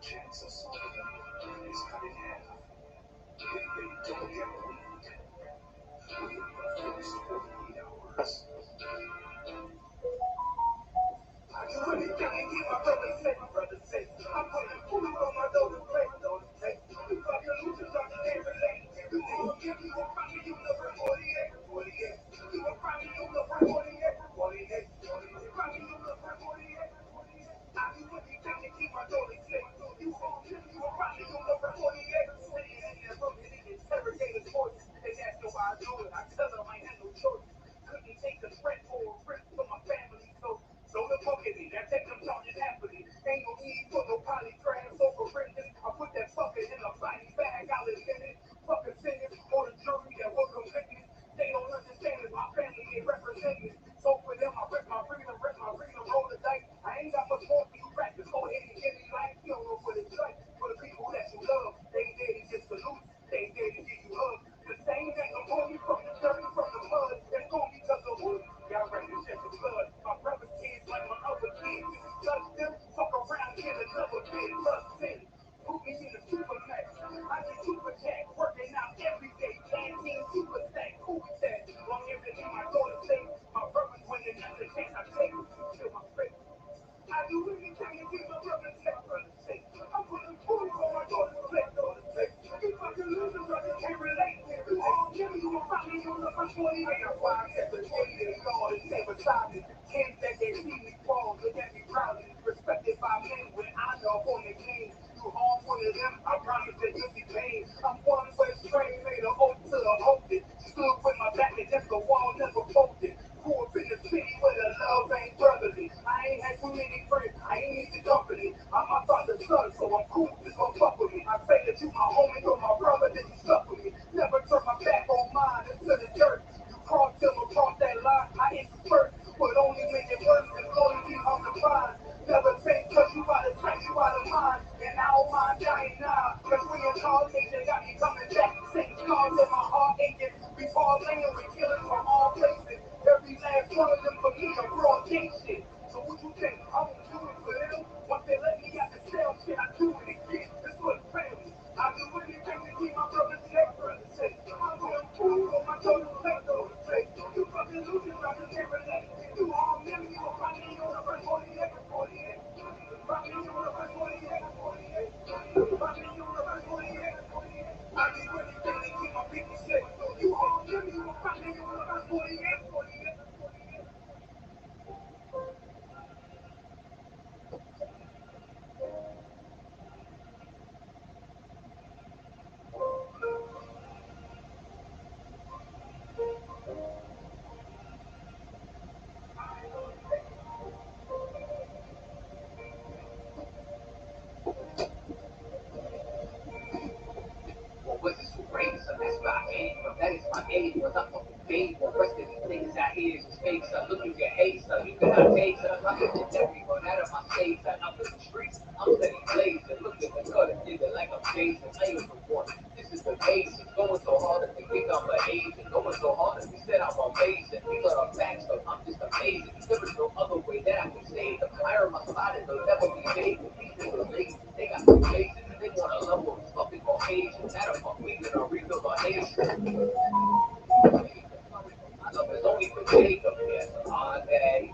chances is cut in half. If they don't get believed, we must finish 48 hours. I do anything to keep my brother safe. I'm putting food on my daughter's plate. You fucking losers, I can't relate. You won't give me a find me, you never 48. You won't find me, you never 48. You find me, you never 48. I do anything to keep my daughter safe. You won't give me a find me, you never 48. Sitting in that room, hitting interrogator's voice. They ask me why I do it. I tell them I had no choice. Couldn't take a threat or a risk for my family, so the bucket in. That take them charges happily. Ain't no need for no polygraph or forensics. I put that fucker in a body bag, I'll admit it. Fucking sentence or the jury that will convict me. They don't understand it, my family ain't represented. So for them, I rip my freedom, roll the dice. I ain't got much more for you practice. Go ahead and give me life. You don't know what it's like. For the people that you love, they ain't there to just salute. They ain't there to give you hugs. The same that can pull me from the dirt, from the mud, that's gonna be because of who? Y'all ready to shed the blood. My brother's kids like my other kids. If you touch them, fuck around, get another bit. Love sin. Put me in the supermax. I get super jack, working out every day. Canteen super stack. Who is that? Long as it in my daughter's safe. My brother's winning, that's the chance I take. Kill my face. I do anything to keep my brother's safe. I'm putting food on my daughter's plate. You fucking losers, I just can't relate. You all give me, you will find me on the first 48. I got 5 separate days, Lord, and stay beside me. Kids that they see me fall, look at me proudly. Respected by men when I know on the game. You harm one of them, I promise that you'll be paid. I'm one West train, made an oath to the holding. Stood with my back against the wall, never folded. Grew up in the city where the love ain't brotherly. I ain't had too many friends, I ain't need the company. I'm my father's son, so I'm cool, just gon' fuck with me. I say that you my homie, you're my brother, then you stuck with me. Never turn my back on mine into the dirt. You cross them across that line, I ain't the first. But only make it worse if loyalty on the line. Never think cause you out of sight, you out of mind. And I don't mind dying now. Cause we in college, they got me coming back. Same scars in my heart aching. We fall laying with killers from all places. Every last one of them for me a broad day shit. So what you think? I won't do it for them. Once they let me out the cell, shit, I do it again. This was family. I do anything to keep my brother's safe. I'm going food on my daughter's plate. You fucking losers, I just can't relate. You all them, you will find me on the first 48. Find me on the first 48. Find me on the first 48. I do anything to keep my people safe. You all them, you will find me on the first 48. Well, was it so great? So that's why I came from. That is my age. Was I fucking paid? Well, rest of these things out here is fake. So look at your hate. So you cannot take. So I'm living everyone out of my stage. So I'm in the streets. I'm steady blazing. Look at the cut. Nigga like I'm chasing. I ain't the one. This is the basics. Going so hard that they think I'm an Asian. Going so hard that we said I'm amazing. People are back, so I'm just amazing. There is no other way that I can say it. The higher my spot, it'll never be made. These niggas lazy. They got me blazing. They want to love what's fucking more Asian. That'll fuck me, then I'll rebuild my nation. My love is only for Jacob, yes. All day,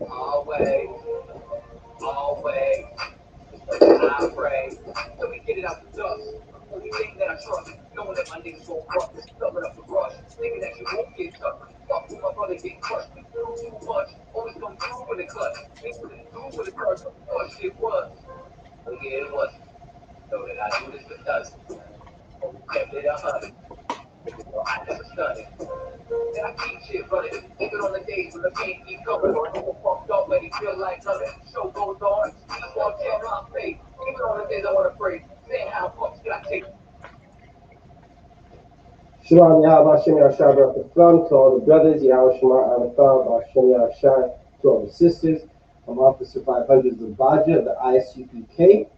always, always. I pray. Let me get it out the dust. Only thing that I trust, knowing that my niggas won't rust. Cover up the brush, thinking that you won't get touched. Fuck with my brother, get crushed. We through too much. Always come through with a clutch. We couldn't do with a curse. What shit was. Oh yeah, it was. Know that I do this for dust. Oh, we kept it 100. I never studied. And I keep shit running. Even on the days when the pain keep coming. Or I'm fucked up and he feel like nothing. Show goes on. He's on jail, I'm paid. Even on the days I want to pray. Saying how fucks can I take? Shalom, Yahweh, Hashem, Yahshua, Baruch to all the brothers, Yahweh, Shema, Anathar, Hashem, Yahshua, to all the sisters. I'm Officer 500 of Baja of the I.S.U.P.K.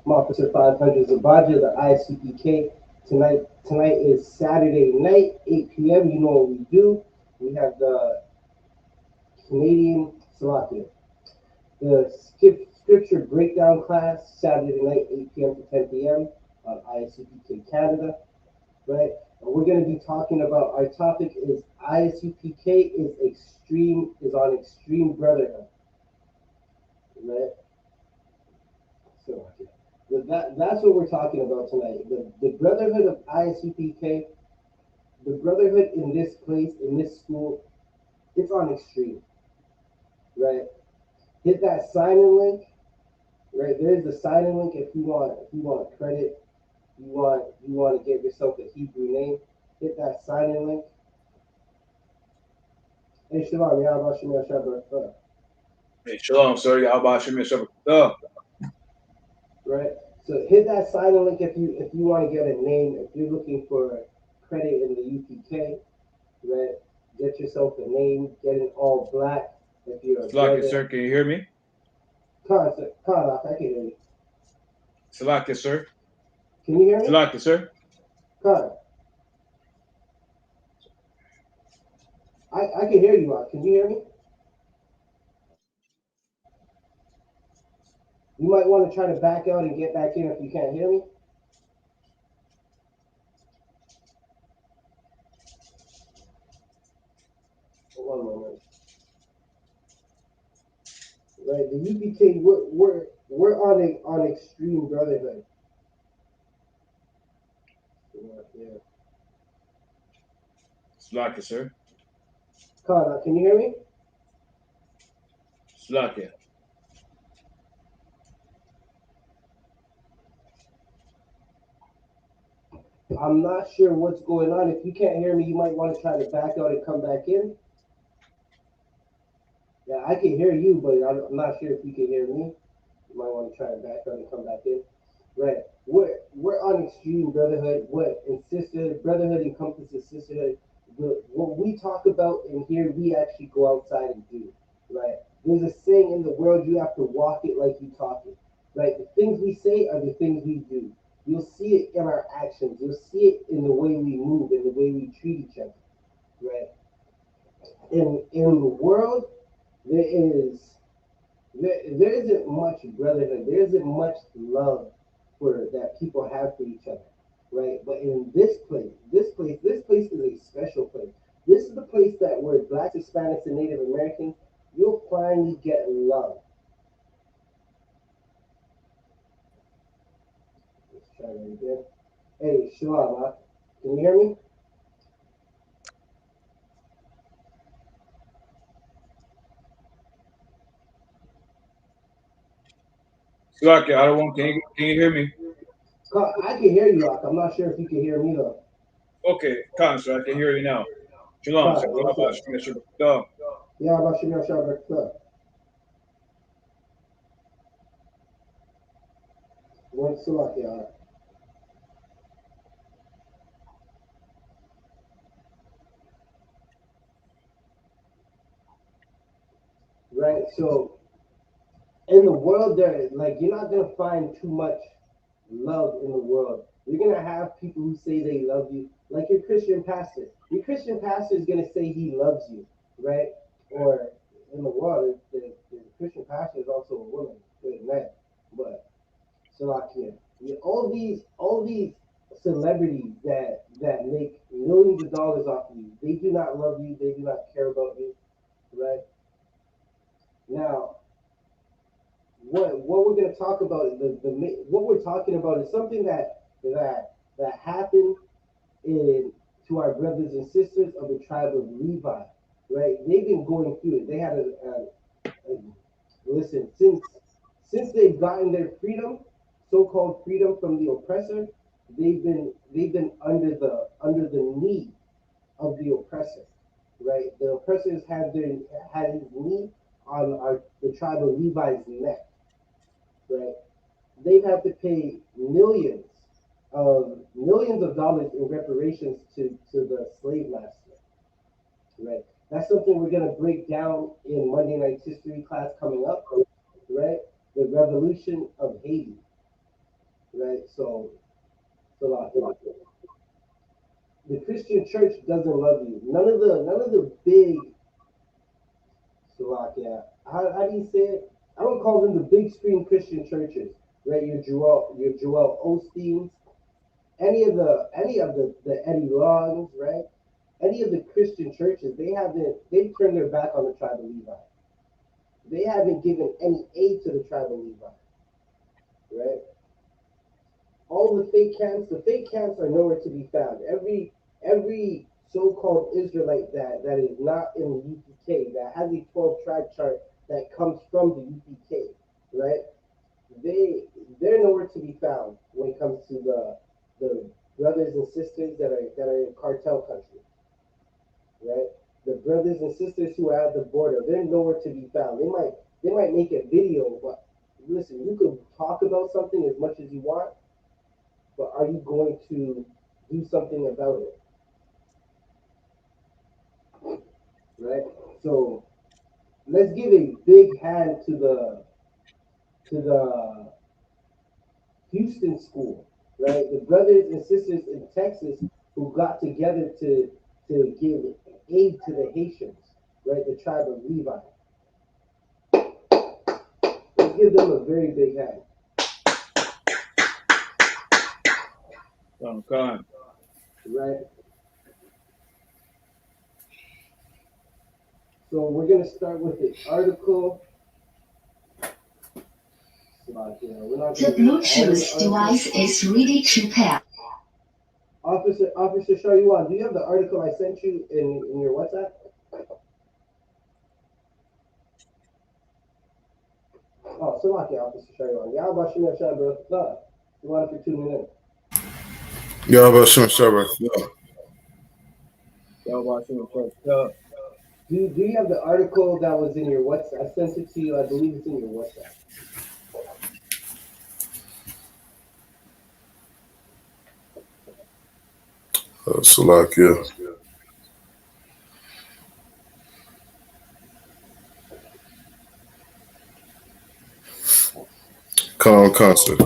I'm Officer 500 of Baja of the I.S.U.P.K. Tonight is Saturday night, 8 p.m. You know what we do. We have the Canadian / Slovakia. The scripture breakdown class, Saturday night, 8 p.m. to 10 p.m. on I.S.U.P.K. Canada, right? And we're going to be talking about, our topic is I.S.U.P.K. is on extreme brotherhood, right? So that's what we're talking about tonight. The brotherhood of I.S.U.P.K., the brotherhood in this place, in this school, it's on extreme, right? Hit that sign-in link, right? There's the sign-in link if you want credit, you want to get yourself a Hebrew name. Hit that sign-in link. Hey, Shalom, Yahweh Shabbat. Hey, shalom, sir. Yahweh Shem Yahshua. Right. So hit that sign-in link if you want to get a name. If you're looking for credit in the UPK, right? Get yourself a name. Get it all black. If you're a Salakia, sir. Can you hear me? Contact, I can hear you. Salakia, sir. Can you hear me? Salakia, sir. Con. I can hear you. Can you hear me? You might want to try to back out and get back in if you can't hear me. One moment. Right, the UPK, we're on extreme brotherhood. Yeah. Salakia, sir. Con, can you hear me? Salakia. I'm not sure what's going on. If you can't hear me, you might want to try to back out and come back in. Yeah, I can hear you, but I'm not sure if you can hear me. You might want to try to back out and come back in. Right. We're on extreme brotherhood. What and sisterhood, brotherhood encompasses sisterhood. What we talk about in here, we actually go outside and do. Right. There's a saying in the world, you have to walk it like you talk it. Right. The things we say are the things we do. You'll see it in our actions. You'll see it in the way we move, in the way we treat each other. Right. In the world, there isn't much brotherhood. There isn't much love for that people have for each other, right? But in this place is a special place. This is the place that where Blacks, Hispanics, and Native Americans, you'll finally get love. Let's try that again. Hey, Shalom, can you hear me? Salakia, I don't want. Can you hear me? I can hear you, I'm not sure if you can hear me though. Okay, Khan, sir. I can hear you now. Shalom, sir. What's Yahweh up? Shem Yahshua. Yeah, about Shemir Shabbat. What's up, y'all? Right, so in the world there, like you're not gonna find too much love in the world. You're gonna have people who say they love you, like your Christian pastor. Your Christian pastor is gonna say he loves you, right? Or in the world, the Christian pastor is also a woman, good man. But so like yeah, all these celebrities that make millions of dollars off of you, they do not love you. They do not care about you, right? Now, what we're going to talk about what we're talking about is something that happened in to our brothers and sisters of the tribe of Levi, right? They've been going through it. They had a listen since they've gotten their freedom, so-called freedom from the oppressor. They've been under the knee of the oppressor, right? The oppressors had his knee on the tribe of Levi's neck, right? They've had to pay millions of dollars in reparations to the slave master, right? That's something we're gonna break down in Monday night's history class coming up, right? The revolution of Haiti, right? So the Christian church doesn't love you. None of the big Slovakia. How do you say it? I don't call them the big screen Christian churches, right? Your Joel Osteens, any of the Eddie Longs, right? Any of the Christian churches, they've turned their back on the tribe of Levi. They haven't given any aid to the tribe of Levi, right? All the fake camps are nowhere to be found. Every so-called Israelite that is not in the UPK, that has a 12 tribe chart that comes from the UPK, right? They they're nowhere to be found when it comes to the brothers and sisters that are in cartel country, right? The brothers and sisters who are at the border, they're nowhere to be found. They might make a video, but listen, you can talk about something as much as you want, but are you going to do something about it, right? So let's give a big hand to the Houston school, right? The brothers and sisters in Texas who got together to give aid to the Haitians, right? The tribe of Levi. Let's give them a very big hand. God. Right? So we're gonna start with the article. The Bluetooth device is ready to pair. Officer Shariwan, do you have the article I sent you in your WhatsApp? Oh, Salaki, Officer Shariwan. Yahweh Hashem bro. You want for 2 minutes? Yahweh Hashem Shabbat. Do you have the article that was in your WhatsApp? I sent it to you. I believe it's in your WhatsApp. Salakia. Concert.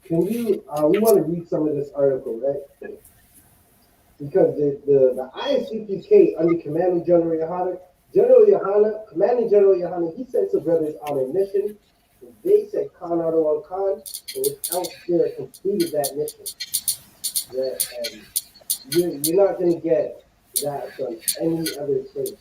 Can you? We want to read some of this article, right? Because the I.S.U.P.K under Commanding General YAHANNA, Commanding General YAHANNA, he sent some brothers on a mission. They said Khan Auto on Khan, and without there completed that mission. Right? And you're not going to get that from any other place.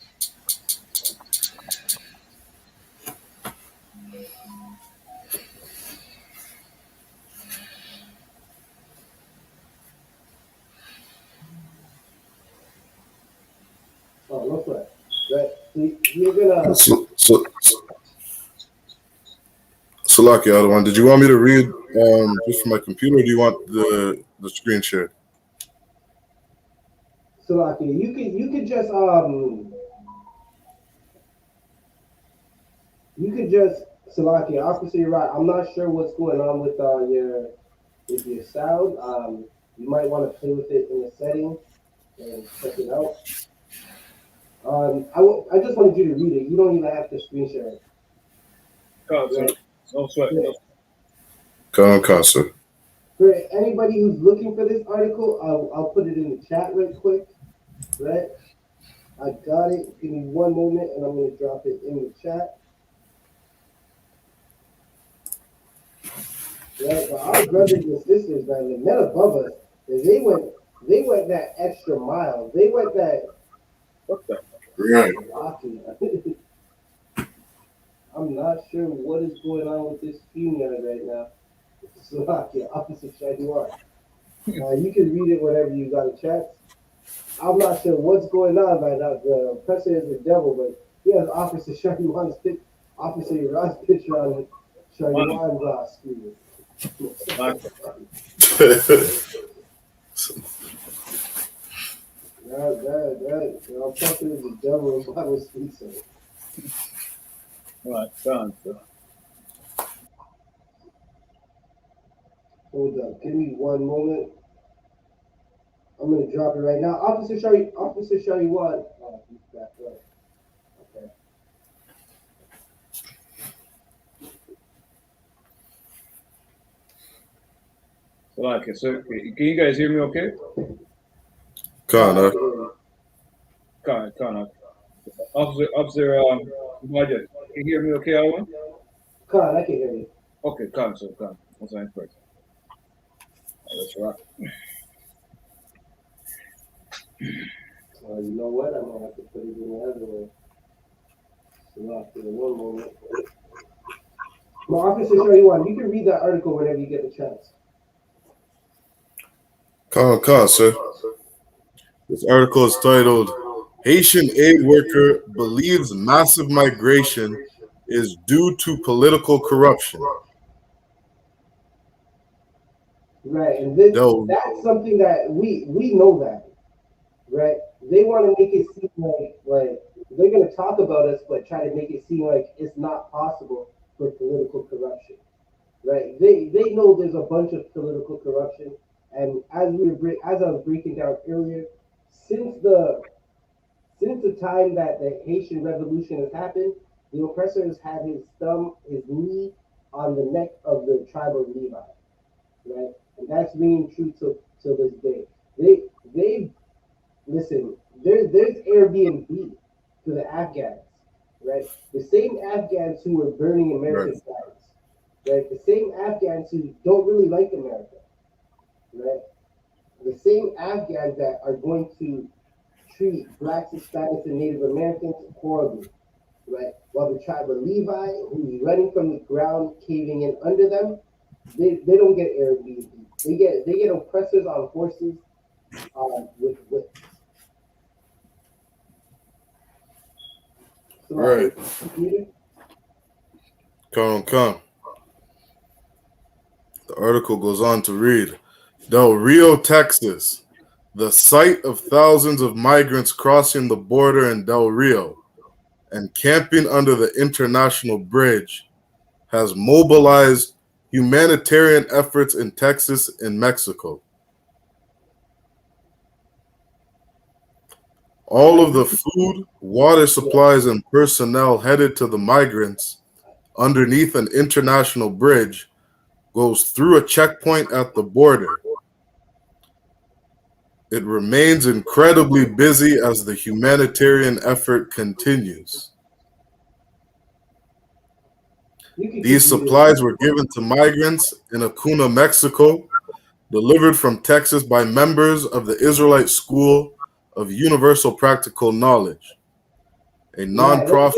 Oh, no sweat. Right? So you're gonna. Salakia, other one. Did you want me to read just from my computer, or do you want the screen share? Salakia, you could just Salakia, Officer, you're right. I'm not sure what's going on with your sound. You might want to play with it in the settings and check it out. I just wanted you to read it. You don't even have to screen share it. Right? No sweat. Yeah. Concert. For anybody who's looking for this article, I'll put it in the chat right quick. Right? I got it. Give me 1 moment, and I'm gonna drop it in the chat. Right? But our brothers and sisters, man, the men above us, they went that extra mile. They went that. What the? Right. I'm not sure what is going on with this StreamYard right now. Slovakia, Officer Shadiwan. You can read it whenever you got a chance. I'm not sure what's going on right now. The oppressor is the devil, but he has Officer Shadiwan's Officer Iran's picture on Shadiwan's screen. That. The oppressor is the devil in Bible speaks. All right, done. Hold up, give me 1 moment. I'm gonna drop it right now. Officer Shariwan. Oh, he's back up. Okay. Okay, so can you guys hear me okay? Con. Officer Can you hear me okay, Owen? Khan, I can hear you. Okay, come. What's that first? That's right. You know what? I'm gonna have to put it in the other way. So after one moment. My officer, show you one. You can read that article whenever you get the chance. Come, sir. This article is titled Haitian Aid Worker Believes Massive Migration is Due to Political Corruption. Right, and that's something that we know that, right? They want to make it seem like they're going to talk about us, but try to make it seem like it's not possible for political corruption, right? They know there's a bunch of political corruption, and as I was breaking down earlier, since the time that the Haitian Revolution has happened, the oppressor has had his knee on the neck of the tribe of Levi, right? And that's being true to this day. They listen. There's Airbnb to the Afghans, right? The same Afghans who were burning American flags, right? The same Afghans who don't really like America, right? The same Afghans that are going to treat blacks, Hispanics, and Native Americans horribly, right? While the tribe of Levi, who's running from the ground, caving in under them, they don't get Airbnb. They get oppressors on horses with whips. So, Right. Come. The article goes on to read, Del Rio, Texas, the site of thousands of migrants crossing the border in Del Rio and camping under the international bridge, has mobilized humanitarian efforts in Texas and Mexico. All of the food, water supplies, and personnel headed to the migrants underneath an international bridge goes through a checkpoint at the border. It remains incredibly busy as the humanitarian effort continues. These supplies were given to migrants in Acuna, Mexico, delivered from Texas by members of the Israelite School of Universal Practical Knowledge, a nonprofit.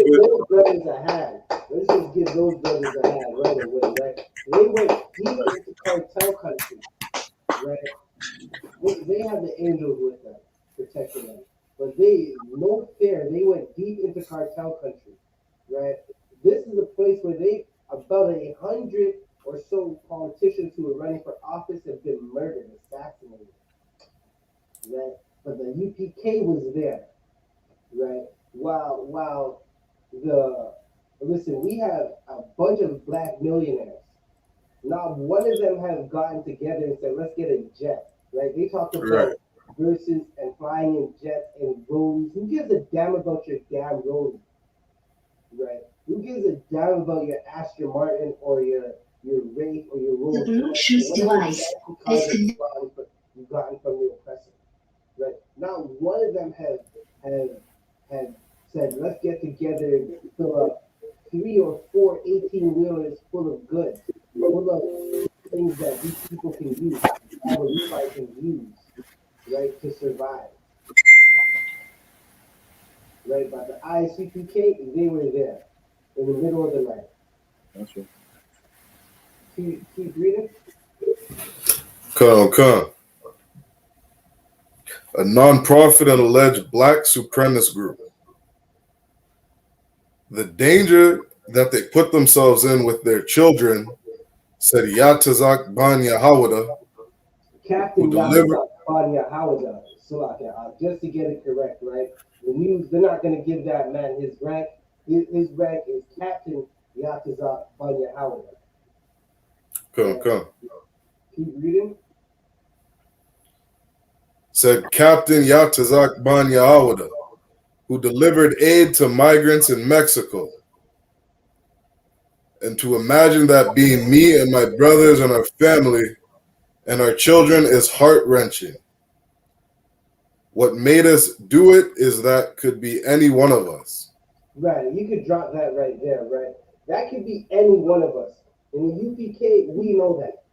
Let's just give those brothers a hand right away, right? They went deep into cartel country, right? They have the angels with them, protecting them. But they went deep into cartel country, right? This is a place where about 100 or so politicians who were running for office have been murdered, assassinated, right? But the UPK was there, right? While we have a bunch of black millionaires. Not one of them have gotten together and said, let's get a jet, right? They talk about verses and flying in jets and rollies. Who gives a damn about your damn rollie, right? Who gives a damn about your Aston Martin or your Wraith or your Rolls? The Bluetooth device is you've gotten from the oppressor, right? Not one of them have said, let's get together and fill up 3 or 4 18-wheelers full of goods, full of things that these people can use, that Levi can use, right, to survive. Right, but the I.S.U.P.K, they were there in the middle of the night. That's right. Keep reading. Come. A nonprofit and alleged black supremacist group. The danger that they put themselves in with their children, said Yatazak Ban Yahawada, Captain Yatazak Ban Yahawada, just to get it correct, right? The news, they're not going to give that man his rank. His rank is Captain Yatazak Ban Yahawada. Come. Keep reading. Said Captain Yatazak Ban Yahawada, who delivered aid to migrants in Mexico. And to imagine that being me and my brothers and our family and our children is heart-wrenching. What made us do it is that could be any one of us. Right, you could drop that right there, right? That could be any one of us. In the UPK, we know that,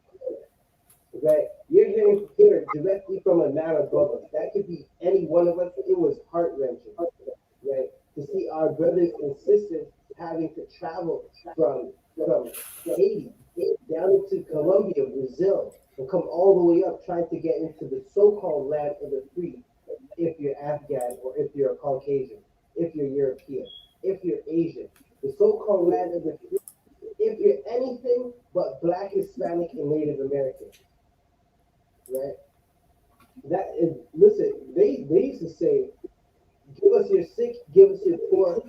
right? You're hearing here directly from a man above us. That could be any one of us. It was heart wrenching, right? To see our brothers and sisters having to travel from Haiti down into Colombia, Brazil, and come all the way up trying to get into the so-called land of the free. If you're Afghan or if you're a Caucasian, if you're European, if you're Asian, the so-called land of the free. If you're anything but Black, Hispanic, and Native American, right? That is, listen, they used to say, "Give us your sick, give us your poor."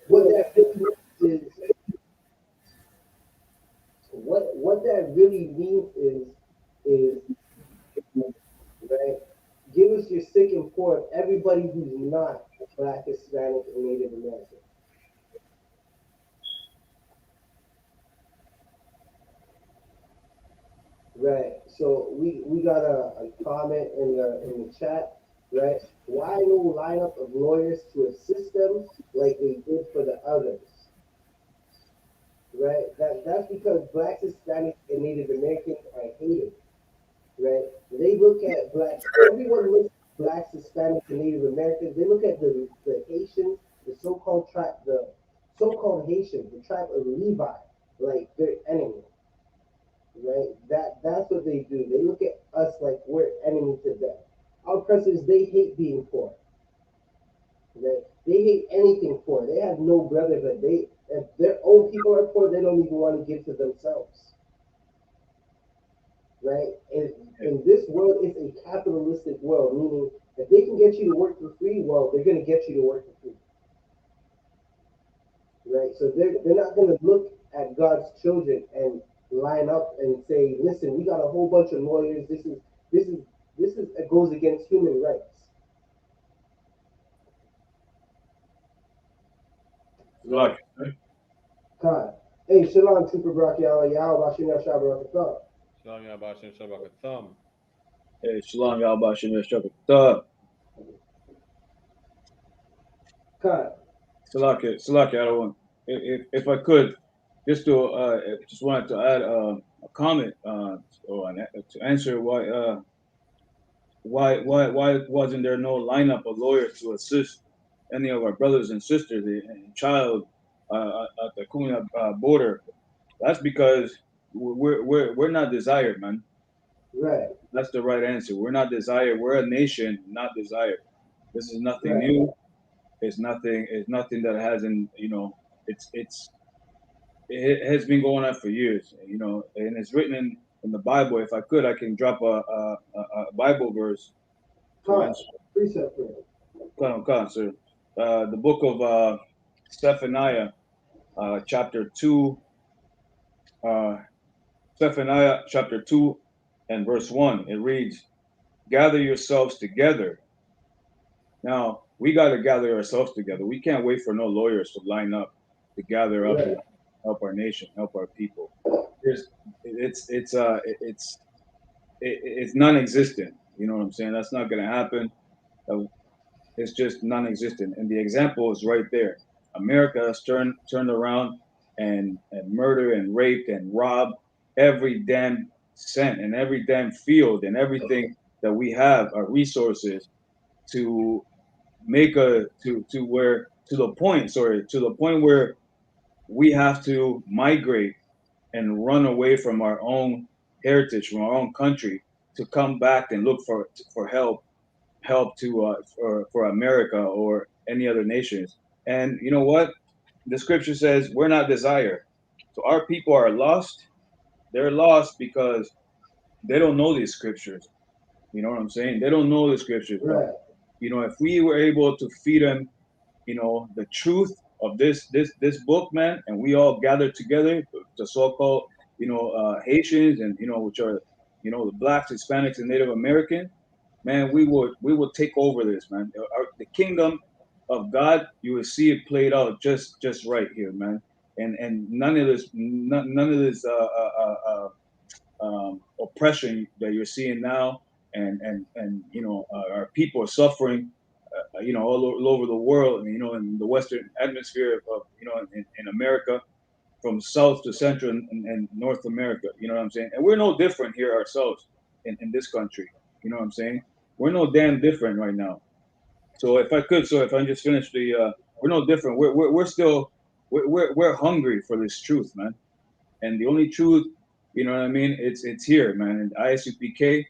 What that really means is what that really means is right. Give us your sick and poor of everybody who's not Black, Hispanic, and Native American. Right. So we got a comment in the chat, right? Why no lineup of lawyers to assist them like they did for the others? Right? That's because Blacks, Hispanics, and Native Americans are hated. Right? They look at blacks. Everyone looks at blacks, Hispanics, and Native Americans. They look at the Haitians, the so-called tribe, the so-called Haitians, the tribe of Levi, like their enemy. Right? That's what they do. They look at us like we're enemy to them. Our oppressors, they hate being poor. Right? They hate anything poor. They have no brotherhood. They if their own people are poor, they don't even want to give to themselves. Right? And this world is a capitalistic world, meaning if they can get you to work for free, well, they're gonna get you to work for free. Right? So they're not gonna look at God's children and line up and say, listen, we got a whole bunch of lawyers. This is this is it goes against human rights. Right? Like, God. Hey, Shalom, Trooper Brachiala, Yahweh, Bashim Yashabra, Shalom Yabashim Shabakatham. hey, Shalom, Yahweh Shem Yashakatah. God. Salaki, I don't want, if I could, just wanted to add a comment to answer why wasn't there no lineup of lawyers to assist any of our brothers and sisters and child at the Kuna border? That's because we're not desired, man. Right, That's the right answer. We're not desired. We're a nation, not desired. This is nothing right. new. It's nothing. It's nothing that hasn't. It has been going on for years. And it's written in the Bible. If I could, I can drop a Bible verse to God. answer. Precept for it. Come on, sir. The book of Zephaniah, chapter 2. Uh, Zephaniah, chapter 2, and verse 1. It reads, "Gather yourselves together." Now we got to gather ourselves together. We can't wait for no lawyers to line up to gather up and Right, help our nation, help our people. There's, it's non-existent. You know what I'm saying? That's not going to happen. Uh, It's just non-existent, and the example is right there. America has turned around and murdered and raped and robbed every damn cent and every damn field and everything that we have, our resources, to make a to where to the point where we have to migrate and run away from our own heritage, from our own country, to come back and look for help to for America or any other nations. And you know what? The scripture says we're not desired. So our people are lost. They're lost because they don't know these scriptures. You know what I'm saying? They don't know the scriptures. But right, if we were able to feed them, the truth of this book, man, and we all gathered together, the so-called, Haitians, and which are, the blacks, Hispanics, and Native Americans, man, we would take over this, man. The kingdom of God, you will see it played out just right here, man. And none of this oppression that you're seeing now, and our people are suffering. all over the world, in the Western hemisphere of in America, from South to Central and North America. You know what I'm saying? And we're no different here ourselves in this country. You know what I'm saying? We're no damn different right now. So if I just finish we're no different. We're still we're hungry for this truth, man. And the only truth, you know what I mean? It's here, man. And I.S.U.P.K.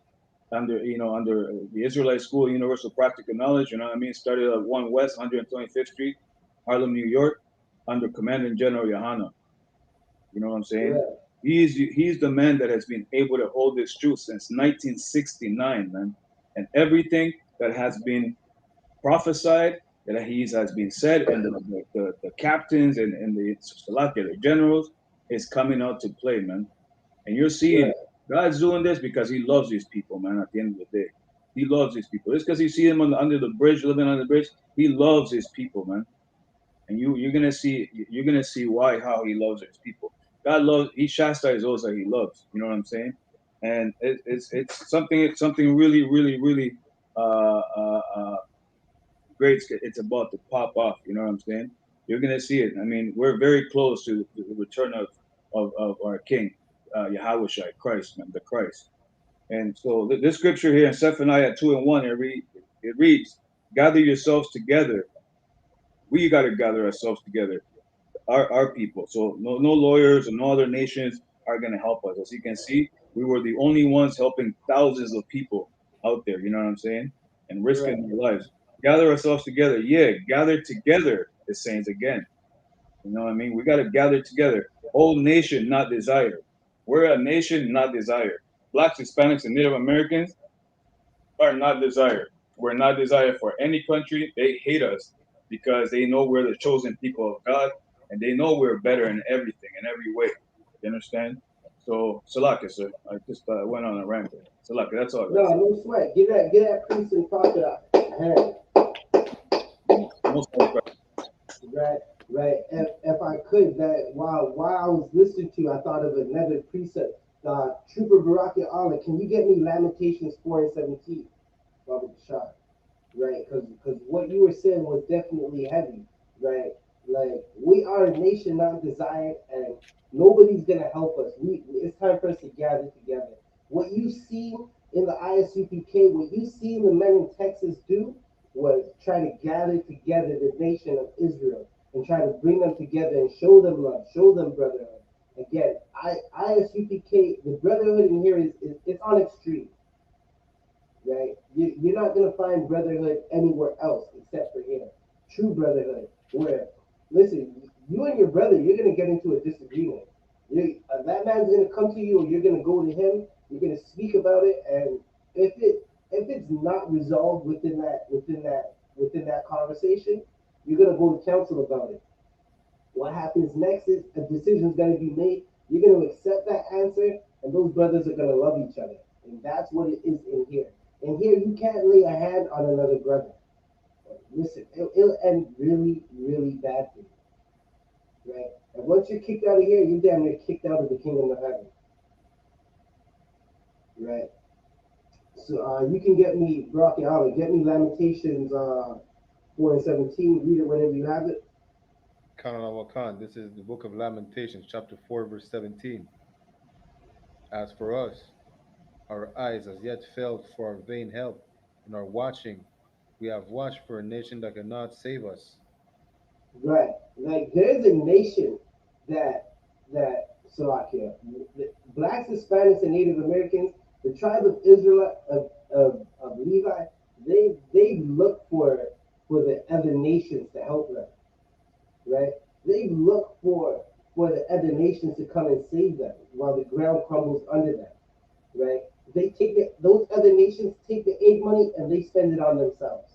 under the Israelite School of Universal Practical Knowledge, you know what I mean? Started at 1 West 125th Street, Harlem, New York, under Commandant General YAHANNA. You know what I'm saying? Yeah. He's the man that has been able to hold this truth since 1969, man. And everything that has been prophesied, that has been said, and the captains and the Salaki, the generals, is coming out to play, man. And you're seeing God's doing this because He loves these people, man. At the end of the day, He loves these people. It's because you see them under the bridge, living under the bridge. He loves His people, man. And you're gonna see how He loves His people. He chastises those that He loves. You know what I'm saying? And it's something really, really, really great. It's about to pop off. You know what I'm saying? You're gonna see it. I mean, we're very close to the return of our King, Yahweh Christ, man, the Christ. And so this scripture here in Zephaniah 2:1, it reads, "Gather yourselves together." We got to gather ourselves together, our people. So no lawyers and no other nations are going to help us. As you can see, we were the only ones helping thousands of people out there. You know what I'm saying? And risking their lives. Gather ourselves together. Yeah, gather together, it says again. You know what I mean? We got to gather together. Whole nation, not desire. We're a nation, not desire. Blacks, Hispanics, and Native Americans are not desired. We're not desired for any country. They hate us because they know we're the chosen people of God, and they know we're better in everything, in every way. You understand? So, Salaka, sir. I just went on a rant. Salaka, that's all. No, no sweat. Get that priest and prophet out. Right. If I could, that while I was listening to you, I thought of another precept. Trooper Baraki Allah, can you get me Lamentations 4:17, Baba Shah? Right, because what you were saying was definitely heavy, right? Like, we are a nation not desired, and nobody's gonna help us. It's time for us to gather together. What you see in the ISUPK, what you see the men in Texas do was try to gather together the nation of Israel and try to bring them together and show them love, show them brotherhood. Again, ISUPK, the brotherhood in here is it's on extreme, right? You're not going to find brotherhood anywhere else except for here. True brotherhood, where, listen, you and your brother, you're going to get into a disagreement. That man's going to come to you, or you're going to go to him. You're going to speak about it, and if it's not resolved within that conversation, you're going to go to counsel about it. What happens next is a decision's going to be made. You're going to accept that answer, and those brothers are going to love each other, and that's what it is in here. And here, you can't lay a hand on another brother. Listen, it'll end really, really badly, right? And once you're kicked out of here, you're damn near kicked out of the kingdom of heaven, right? So you can get me, Rocky Island, get me Lamentations 4:17. Read it whenever you have it. Khan, this is the book of Lamentations, chapter 4, verse 17. As for us, our eyes as yet failed for our vain help, and our watching, we have watched for a nation that cannot save us. Right. Like, there's a nation that Slovakia, blacks, Hispanics, and Native Americans, the tribe of Israel of Levi, they look for the other nations to help them. Right? They look for the other nations to come and save them while the ground crumbles under them. Right? Those other nations take the aid money and they spend it on themselves.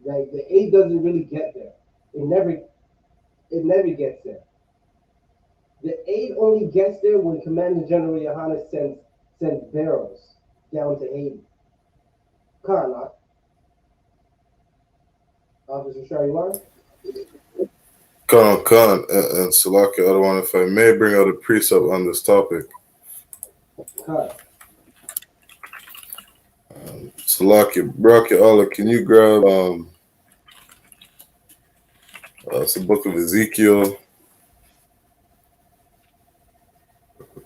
Right? The aid doesn't really get there. It never gets there. The aid only gets there when Commander General YAHANNA sends barrels down to Haiti. Khan, Officer Shariwan? Khan, and Salaki Adawan, if I may bring out a precept on this topic. Khan. Salaki, Bracket, Allah, can you grab it's the book of Ezekiel,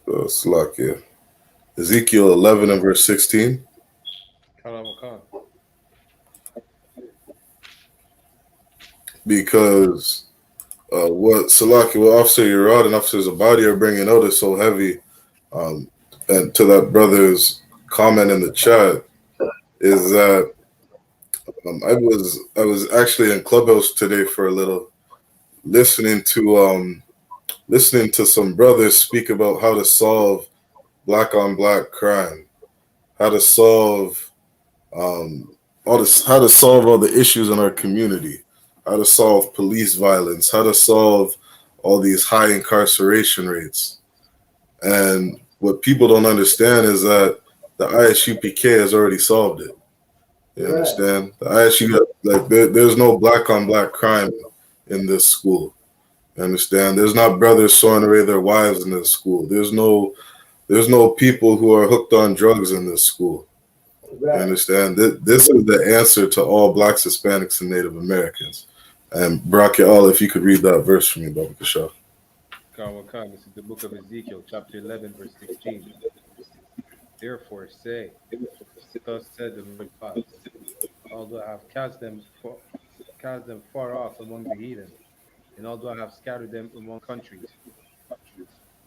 Salaki, Ezekiel 11 and verse 16? Khan. Because what Salaki, what Officer Urad and Officer Zabadi are bringing out is so heavy. And to that brother's comment in the chat is that I was actually in Clubhouse today for a little, listening to some brothers speak about how to solve black on black crime, how to solve how to solve all the issues in our community, how to solve police violence, how to solve all these high incarceration rates. And what people don't understand is that the I.S.U.P.K has already solved it. You understand? The ISU, like there's no black on black crime in this school. You understand? There's not brothers sawing away their wives in this school. There's no people who are hooked on drugs in this school. Right. You understand? This is the answer to all blacks, Hispanics, and Native Americans. And Brock all, if you could read that verse for me, Baba Kasha. Khan, this is the book of Ezekiel, chapter 11, verse 16. Therefore say, thus said the Lord God, although I have cast them far off among the heathen, and although I have scattered them among countries,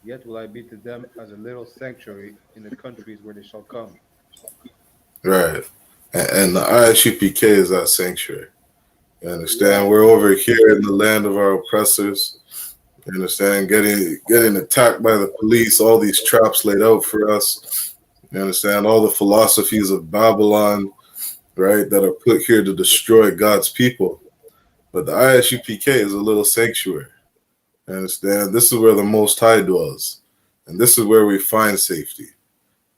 yet will I be to them as a little sanctuary in the countries where they shall come. Right. And the I.S.U.P.K is that sanctuary. You understand? We're over here in the land of our oppressors. You understand? Getting attacked by the police, all these traps laid out for us. You understand? All the philosophies of Babylon, right, that are put here to destroy God's people. But the I.S.U.P.K is a little sanctuary. You understand? This is where the Most High dwells. And this is where we find safety.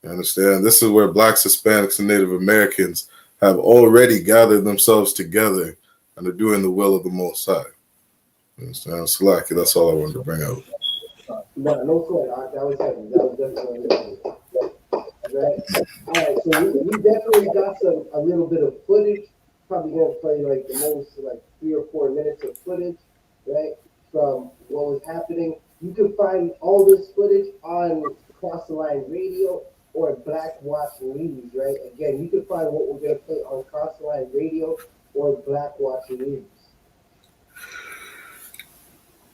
You understand? This is where blacks, Hispanics, and Native Americans have already gathered themselves together and are doing the will of the Most High. You understand? Salaki, that's all I wanted to bring out. No sweat. That was heavy. That was definitely heavy. Right. All right. So we definitely got a little bit of footage. Probably gonna play like the most 3 or 4 minutes of footage, right, from what was happening. You can find all this footage on Cross the Line Radio or Black Watch News, right? Again, you can find what we're gonna play on Cross the Line Radio or Black Watch News.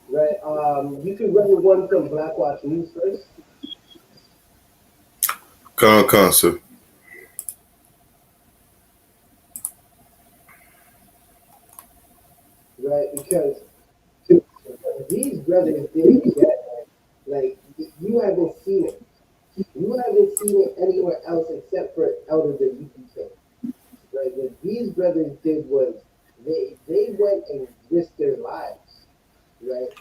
Right. You can run one from Black Watch News first. Sir. Right, because these brothers didn't get you haven't seen it. You haven't seen it anywhere else except for out of the U.P.K. Right? What these brothers did was they went and risked their lives, right?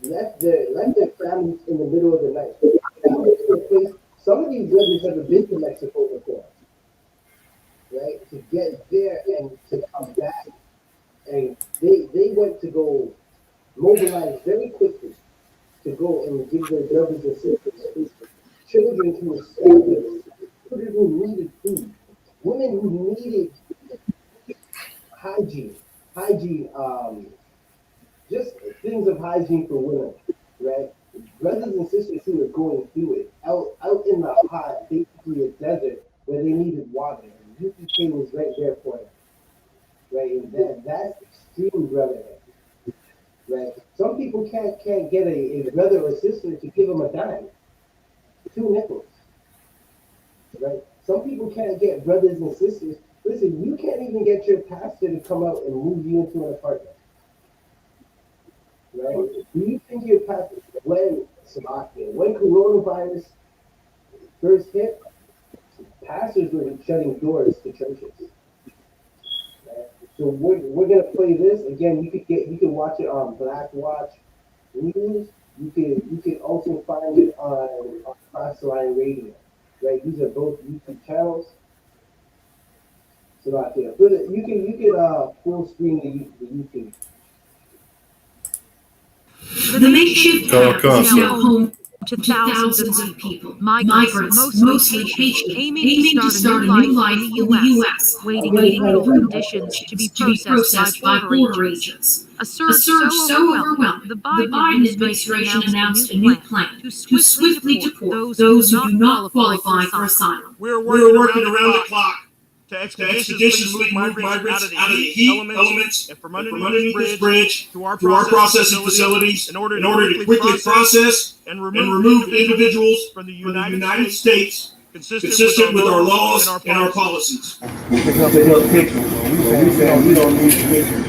Left their families in the middle of the night. Some of these brothers never been to Mexico before, right? To get there and to come back, and they went to go mobilize very quickly to go and give their brothers and sisters, children who were starving, children who needed food, women who needed hygiene, just things of hygiene for women, right? Brothers and sisters who were going through it, out in the hot, basically a desert where they needed water. And U.P.K was right there for them, right? And that's extreme brotherhood, right? Some people can't get a brother or sister to give them a dime, 2 nickels, right? Some people can't get brothers and sisters. Listen, you can't even get your pastor to come out and move you into an apartment. Right? Do you think your pastor, when coronavirus first hit, pastors were shutting doors to churches. Right? So we're gonna play this again. You can watch it on Black Watch News. You can also find it on Crossline Radio. Right? These are both YouTube channels. So out there, you can full screen the YouTube. The makeshift camp is now home. to thousands of people, migrants, mostly Haitian, aiming to start a new life in the U.S., awaiting approval conditions to be processed by border agents. A surge so overwhelming, the Biden administration announced a new plan to swiftly deport those who do not qualify for asylum. We're We're working working around around the the clock to expeditiously move migrants out of the heat elements and from underneath this bridge to our processing facilities in order to quickly process and remove individuals from the United States consistent with our laws and our policies. Take up the picture. We saying we don't need pictures.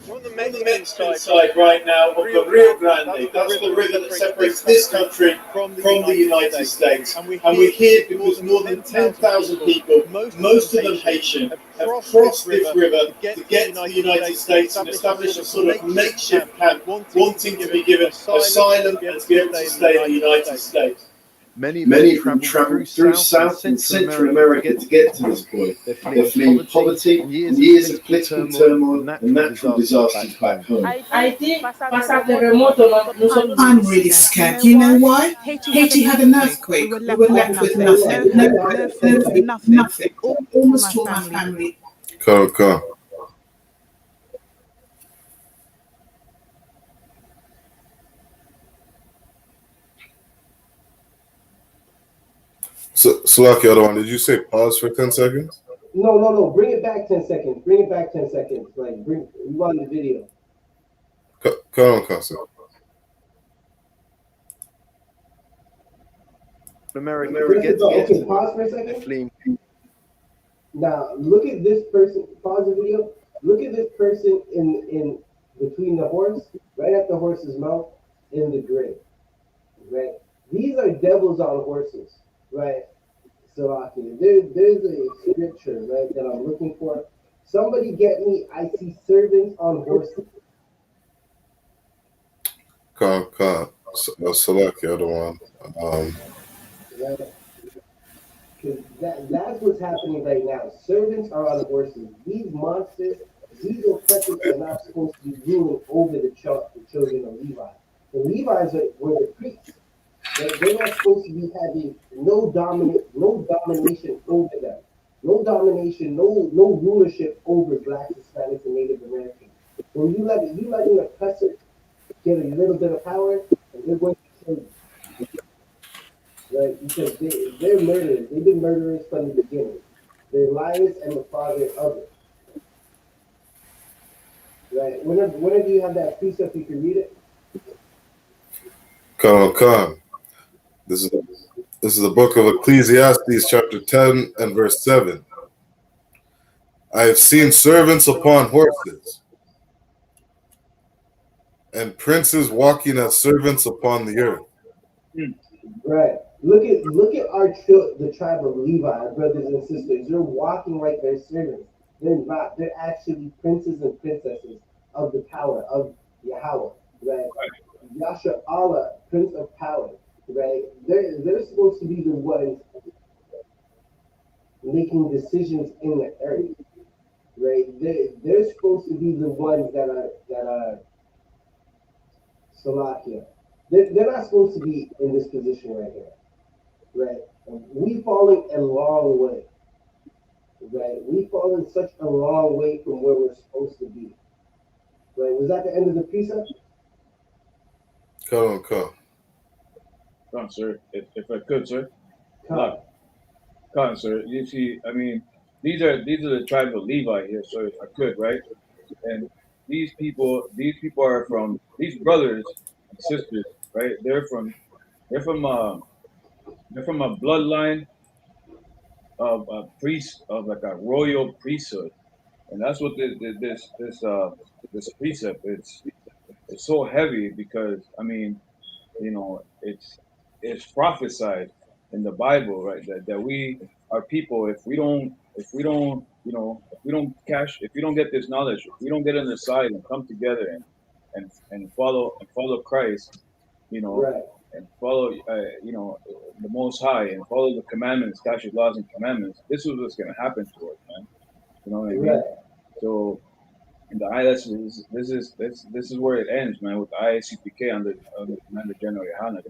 We're on the Mexican side right now of the Rio Grande. That's the river that separates this country from the United States. And we're here because more than 10,000 people, most of them Haitian, have crossed this river to get to the United States and establish a sort of makeshift camp, wanting to be given asylum and to be able to stay in the United States. Many of them traveled through South and Central America to get to this point. They're fleeing poverty and years of political turmoil and natural disasters back home. I'm really scared. You know why? Haiti had an earthquake. We were left with nothing. Nothing. Almost all my family. Come. So, Salaki, other one, did you say pause for 10 seconds? No. Bring it back 10 seconds. Like, rewind the video. Come on, Casa. America, Okay, pause for a second. Now, look at this person. Pause the video. Look at this person in between the horse, right at the horse's mouth, in the grid. Right? These are devils on horses. Right? So, there's a scripture, right, that I'm looking for. Somebody get me, I see servants on horses. Come. Select the other one. Right? Because that's what's happening right now. Servants are on horses. These monsters, these oppressors are not supposed to be ruling over the children of Levi. The Levites were the priests. They're not supposed to be having no domination over them. No domination, no rulership over Blacks, Hispanics, and Native Americans. When you let an oppressor get a little bit of power, and they're going to kill you. Right? Because they're murderers. They've been murderers from the beginning. They're liars and the father of it. Right? Whenever you have that precept, you can read it. Come. This is the book of Ecclesiastes, chapter 10 and verse 7. I have seen servants upon horses, and princes walking as servants upon the earth. Right. Look at the tribe of Levi, our brothers and sisters. They're walking like they're servants. They're not. They're actually princes and princesses of the power of Yahweh. Right. Yasha Allah, Prince of Power. Right. They're supposed to be the ones making decisions in the earth. Right. They're supposed to be the ones that are Salakia. They're not supposed to be in this position right here. Right? We've fallen a long way. Right? We've fallen such a long way from where we're supposed to be. Right? Was that the end of the precept? Come. Come, sir. If I could, sir. Come, Sir. You see, I mean, these are the tribes of Levi here, sir, if I could, right? And these people are from these brothers and sisters, right? They're from a bloodline of a priest, of like a royal priesthood, and that's what this precept it's so heavy because I mean it's prophesied in the Bible, right? That we are people, if we don't get this knowledge, if we don't get on the side and come together and follow Christ, Right. and follow the Most High and follow the commandments, statutes, laws, and commandments. This is what's going to happen to us, man. You know what I mean? Right. So, and this is where it ends, man, with the I.S.U.P.K under Commander General YAHANNA.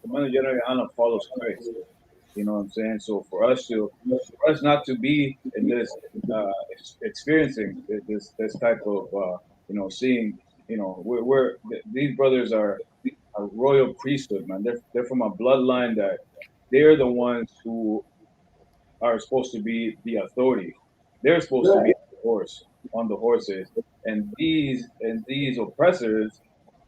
Commander General YAHANNA follows Christ. You know what I'm saying? So for us not to be in this experiencing this type of seeing, these brothers are a royal priesthood, man. They're from a bloodline that they're the ones who are supposed to be the authority. They're supposed to be on the horses, and these oppressors,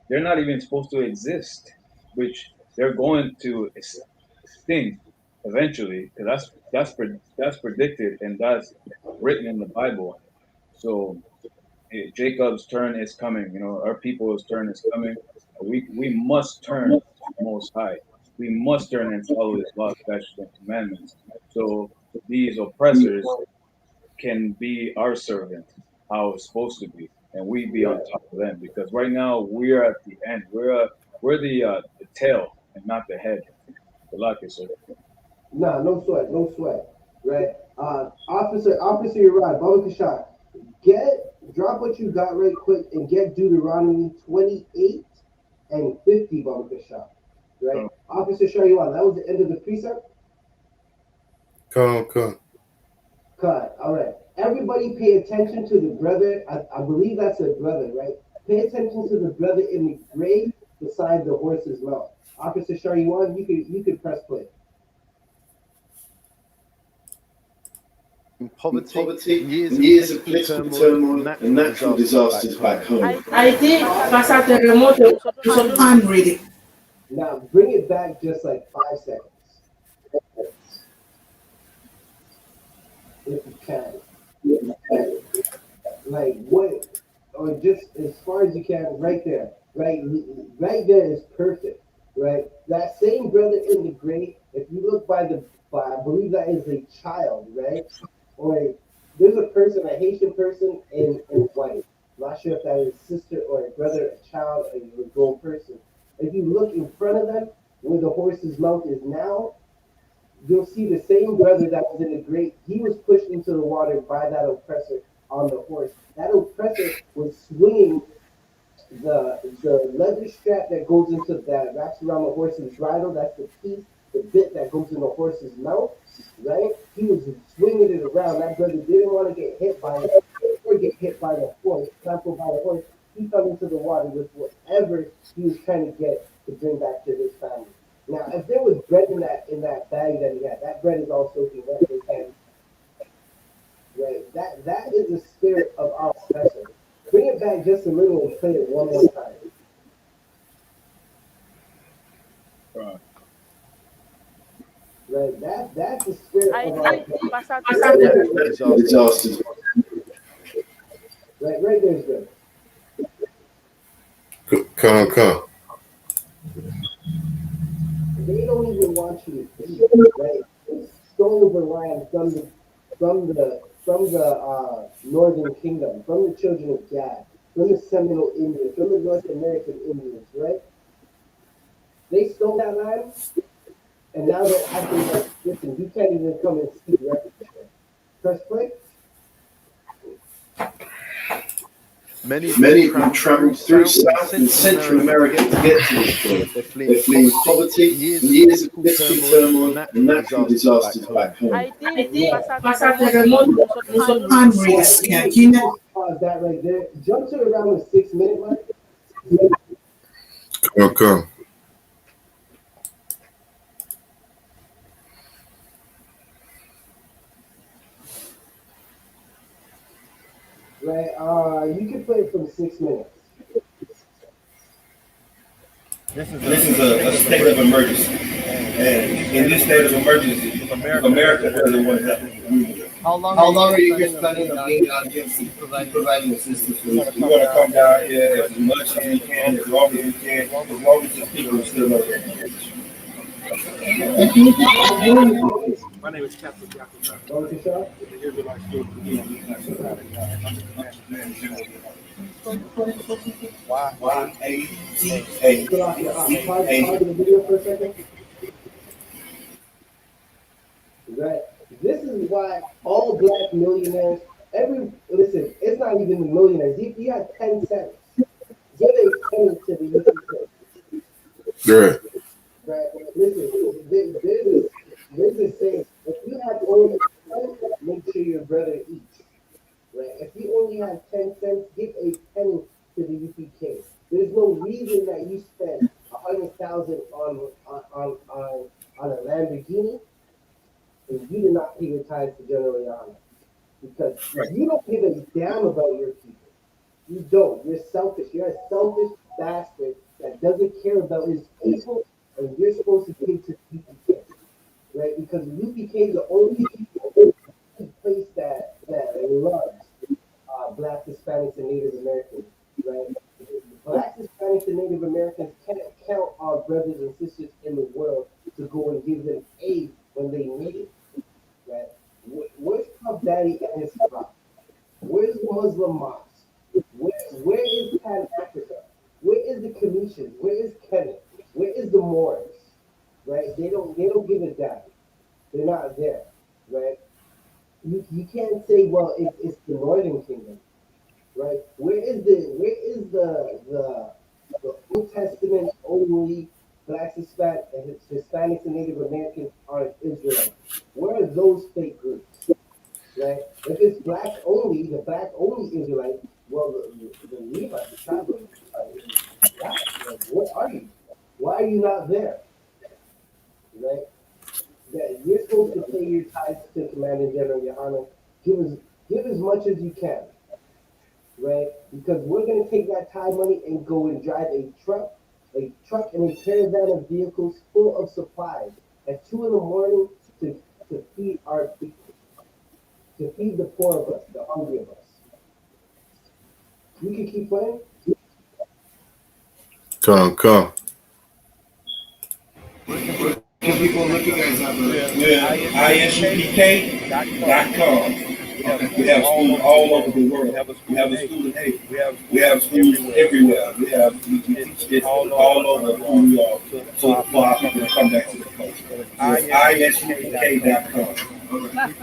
they're not even supposed to exist, which they're going to extinct eventually, because that's predicted and that's written in the Bible. So Jacob's turn is coming. Our people's turn is coming. We must turn to the Most High. We must turn and follow His law, statutes, and commandments. So these oppressors can be our servant, how it's supposed to be, and we be on top of them. Because right now we're at the end. We're the tail and not the head. The luck is sir. Nah, no sweat. Right. Officer Iran, Baba Kashar, drop what you got right quick and get Deuteronomy 28 and 50, Baba Kashar. Right. Officer Shariwan, that was the end of the precept. Come. Cut. All right. Everybody pay attention to the brother. I believe that's a brother, right? Pay attention to the brother in the gray beside the horse's mouth. Officer Shariwan, you could press play. In poverty, years of political turmoil and natural disasters back home. I did pass out the remote so time reading. Now bring it back just like 5 seconds. If you can. Like what, or just as far as you can, right there. Right there is perfect. Right? That same brother in the gray, if you look by I believe that is a child, right? Or there's a person, a Haitian person in white. I'm not sure if that is a sister or a brother, a child, or a grown person. If you look in front of them, where the horse's mouth is now, you'll see the same brother that was in the gray. He was pushed into the water by that oppressor on the horse. That oppressor was swinging the leather strap that goes into that wraps around the horse's bridle. That's the bit that goes in the horse's mouth, right? He was swinging it around. That brother didn't want to get hit by it or get hit by the horse, trampled by the horse. He fell into the water with whatever he was trying to get to bring back to his family. Now, if there was bread in that bag that he had, that bread is all soaking wet in his hand. Right? That is the spirit of our oppressor. Bring it back just a little and play it one more time. Right, that's the spirit of our disasters. Right there's good. Come. They don't even want you to eat, right? They stole the land from the northern kingdom, from the children of Gad, from the Seminole Indians, from the North American Indians, right? They stole that land, and now they're acting like, listen, you can't even come and see the record. Press play. Many have traveled through South and Central America to get to this point. They're fleeing poverty, years of political turmoil, and natural disasters back home. I did pass out the remote so time reading. Pause that right there. Jump to around the 6 minute mark. Come. Right, you can play it from 6 minutes. This is a state of emergency, and in this state of emergency, America doesn't want to have to How long are you guys planning on being on DMC, providing assistance for this? We're going to come down here as much as we can, as long as we can, as long as the people are still over here. My name is Captain Yakuzar. Baruch The Israelite student. YAHUPK. pause the video for a second. Right. This is why all black millionaires, listen, it's not even the millionaires. If you have 10 cents, give a penny to the UPK. Right. Right. Listen, there's a saying, if you have only 10 cents, make sure your brother eats. Right. If you only have 10 cents, give a penny to the UPK. There's no reason that you spend 100,000 on a Lamborghini and you did not pay your tithes to General YAHANNA. Because you don't give a damn about your people. You don't. You're selfish. You're a selfish bastard that doesn't care about his people, and you're supposed to give to the UPK. Right? Because the UPK is the only place that loves Black, Hispanics, and Native Americans. Right? Black, Hispanics, and Native Americans can't count our brothers and sisters in the world to go and give them aid when they need it. Right? Where's Puff Daddy and his flock? Where's the Muslim mosque? Where is Pan Africa? Where is the Commission? Where is Kenneth? Where is the Moors? Right? They don't give a damn. They're not there. Right? You can't say, well, it's the Northern Kingdom. Right? Where is the Old Testament only Blacks, Hispanics, and Native Americans are Israelites? Where are those fake groups? Right? If it's black only, the black only Israelite, well, the Levites, the tribal, like, what are you? Why are you not there? Right? That you're supposed to pay your tithes to Commander General YAHANNA. Give as much as you can. Right? Because we're going to take that tithe money and go and drive a truck and a caravan of vehicles full of supplies at 2 a.m. to feed our people, to feed the poor of us, the hungry of us. You can keep playing. Come. People look at us up with ISUPK.com. We have schools all over the world. We have a school in Haiti. We have schools everywhere. We teach this all over who we are, so for our people to come back to the coast. ISUPK.com.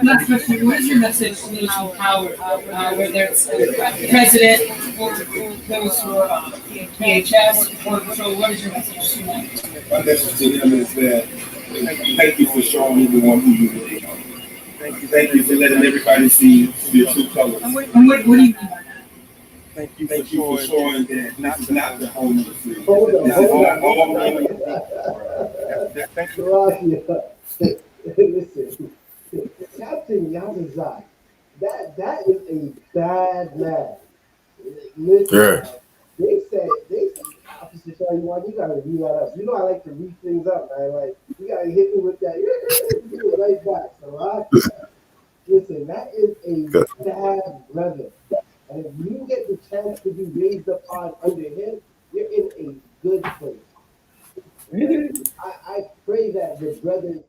Last question, what is your message to those in power, whether it's the president or those who are PHS or patrol? What is your message to them? My message to them is that thank you for showing everyone who you really are. Thank you for letting everybody see your true colors. And what do you mean by that? Thank you for showing that this is not the home of the free. Hold on. Thank you. Listen, Captain Yakuzar, that is a bad man. Listen, they said, Officer Shaw, you gotta read that up. You know I like to read things up, man. Like, you gotta hit me with that. Do it right back. So, listen, that is a bad brother. And if you get the chance to be raised up on under him, you're in a good place. I pray that the brothers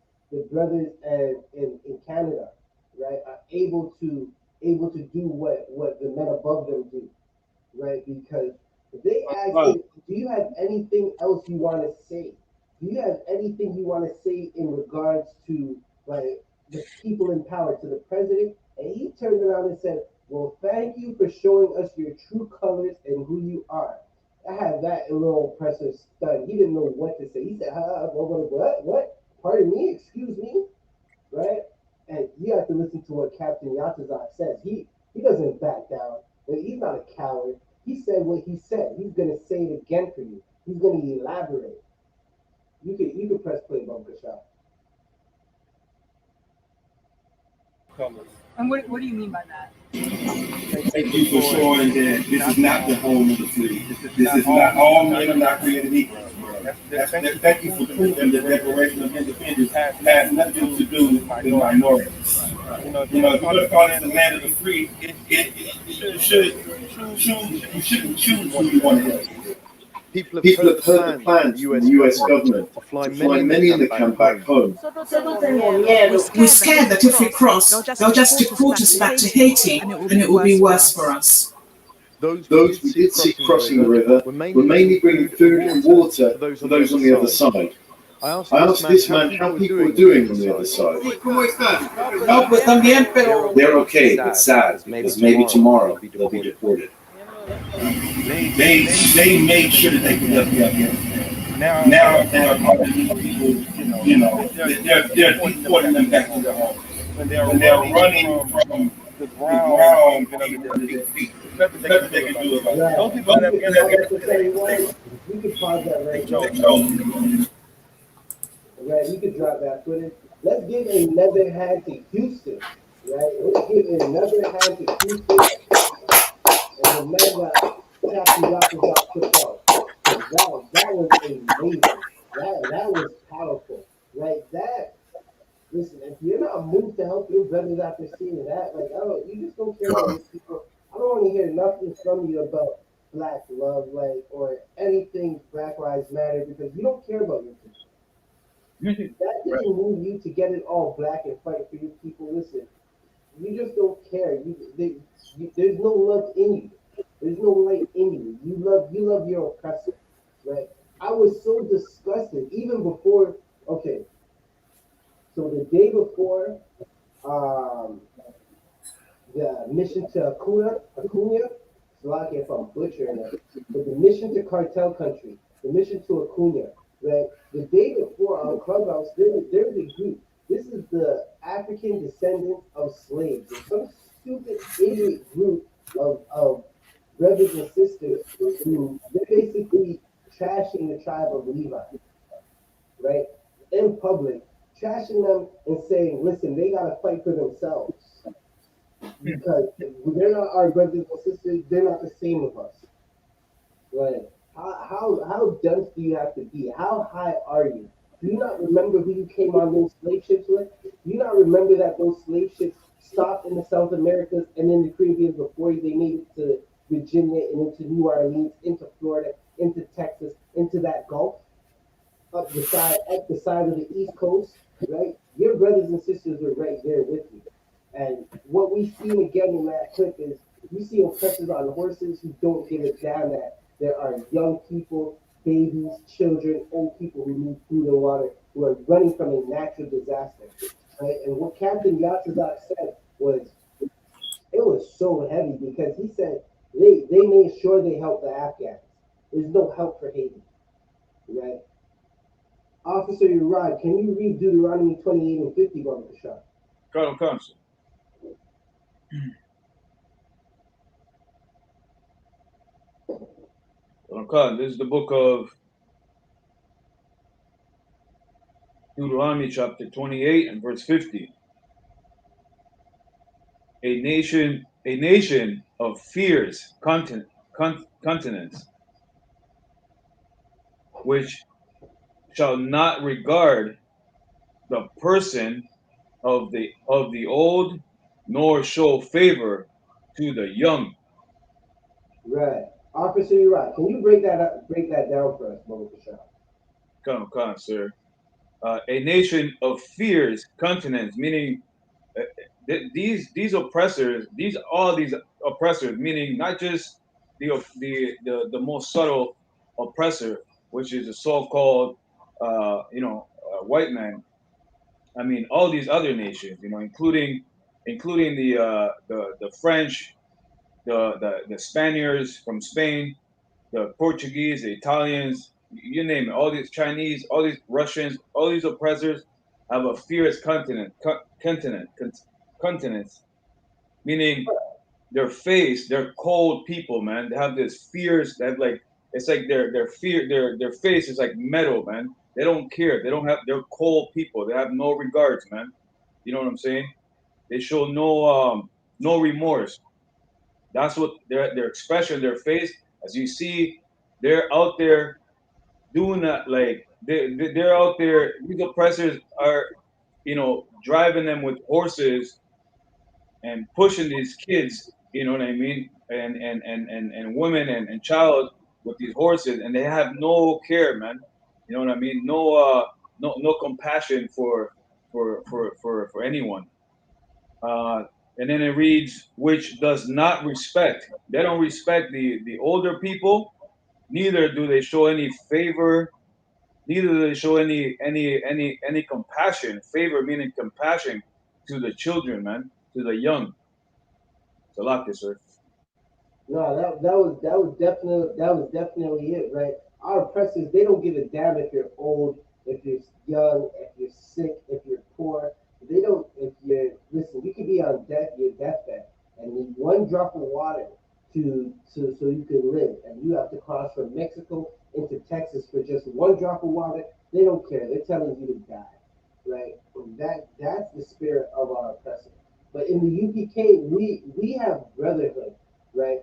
in Canada, right, are able to do what the men above them do, right? Because if they ask you, do you have anything else you want to say? Do you have anything you want to say in regards to like the people in power, to the president? And he turned around and said, well, thank you for showing us your true colors and who you are. I had that little oppressor stunned. He didn't know what to say. He said, what? Pardon me? Excuse me? Right? And you have to listen to what Captain Yakuzar says. He doesn't back down. He's not a coward. He said what he said. He's going to say it again for you. He's going to elaborate. You can press play, Bob Kashaf. And what do you mean by that? Thank you for showing that this is not the home of the free. This is not all men are not created equal. Thank you for proving the Declaration of Independence has nothing to do with minorities. If you're You going know, to if you're call going this to the call this land the of the land of the free, free, you you should should choose who choose. you You choose shouldn't who you choose who want to you vote want to for. vote for. People have People heard have the heard the plans from the plans from U.S. the U.S. government government to fly to many fly in the many in camp the back camp back home. home. Solo tengo miedo. We're scared that if we cross, they'll just deport us back to Haiti, and it will be worse for us. Those we Those did we see did see crossing the crossing the river river were were mainly bringing mainly bringing food and food and water water for those for on the those other on the other side. side. I asked I this asked man this how man people how were people were doing on the doing other on the other side. side. No, pues también, They're pero They're okay, but okay, but sad sad because maybe because maybe tomorrow they'll tomorrow be they'll be deported. deported. They made They sure made that they sure that could they left left the the Afghanistan. Afghanistan. Now Now all there of are these all of these people, people, they're, they're they're deporting them deporting back to them their back to homes, their homes. and they're And they're running running from from the the ground ground being bent under being their under their feet. feet. There's nothing they can Nothing they do can about do it. about it. Those Right. people in Those You people could in pause Afghanistan, that for Afghanistan, saying one. You could pause that they right chose. there. Right. You could drop that footage. Let's give another hand to Houston. Right. Let's give another hand to Houston and the man that Captain Yappers got took out. Because that was amazing. That was powerful. Right. That listen, if you're not moved to help your brothers after seeing that, like I don't you just don't care about your people. I don't want to hear nothing from you about black love, like or anything Black Lives Matter because you don't care about your people. That Right. didn't move you to get it all black and fight for your people. Listen, you just don't care. There's no love in you. There's no light in you. You love your oppressor, right? I was so disgusted even before. Okay, so the day before, um, the mission to Acuna, Slovakia if I'm butchering it, but the mission to cartel country, the mission to Acuna, right? The day before on Clubhouse, there's a group. This is the African descendants of slaves. There's some stupid idiot group of brothers and sisters who they're basically trashing the tribe of Levi, right? In public, trashing them and saying, listen, they gotta fight for themselves because they're not our brothers and sisters. They're not the same of us. Like how dense do you have to be? How high are you? Do you not remember who you came on those slave ships with? Do you not remember that those slave ships stopped in the South Americas and in the Caribbean before they made it to Virginia and into New Orleans, into Florida, into Texas, into that Gulf? Up the side of the East Coast, right? Your brothers and sisters are right there with you. And what we seen again in that clip is you see oppressors on horses who don't give a damn that there are young people, babies, children, old people who need food and water, who are running from a natural disaster. Right? And what Captain Yatazak said was it was so heavy because he said they made sure they helped the Afghans. There's no help for Haiti. Right? Officer Urad, can you read Deuteronomy 28 and 50, Brother Bashar? Colonel Council. Colonel Khan, this is the book of Deuteronomy, chapter 28 and verse 50. A nation of fierce continents, which shall not regard the person of the old, nor show favor to the young. Right. Officer Urad, can you break that down for us, Brother Bashar? Colonel Khan, sir. A nation of fierce continents, meaning these oppressors, these oppressors, meaning not just the most subtle oppressor, which is the so-called white man. I mean, all these other nations, including the French, the Spaniards from Spain, the Portuguese, the Italians, you name it, all these Chinese, all these Russians, all these oppressors have a fierce continents, meaning they're cold people, man. They have this fierce, they have like, it's like their face is like metal, man. They don't care. They're cold people. They have no regards, man. You know what I'm saying? They show no remorse. That's what their expression, their face, as you see, they're out there doing that. Like they're out there. These oppressors are, driving them with horses and pushing these kids, you know what I mean, and women and child with these horses, and they have no care, man. You know what I mean? No compassion for anyone. And then it reads, which does not respect. They don't respect the older people. Neither do they show any favor. Neither do they show any compassion. Favor meaning compassion to the children, man, to the young. Salaki, sir. No, that was definitely it, right? Our oppressors, they don't give a damn if you're old, if you're young, if you're sick, if you're poor. They don't. If you're listen, you could be on your deathbed and need one drop of water to so you can live, and you have to cross from Mexico into Texas for just one drop of water. They don't care. They're telling you to die, right? That's the spirit of our oppressor. But in the UPK, we have brotherhood, right?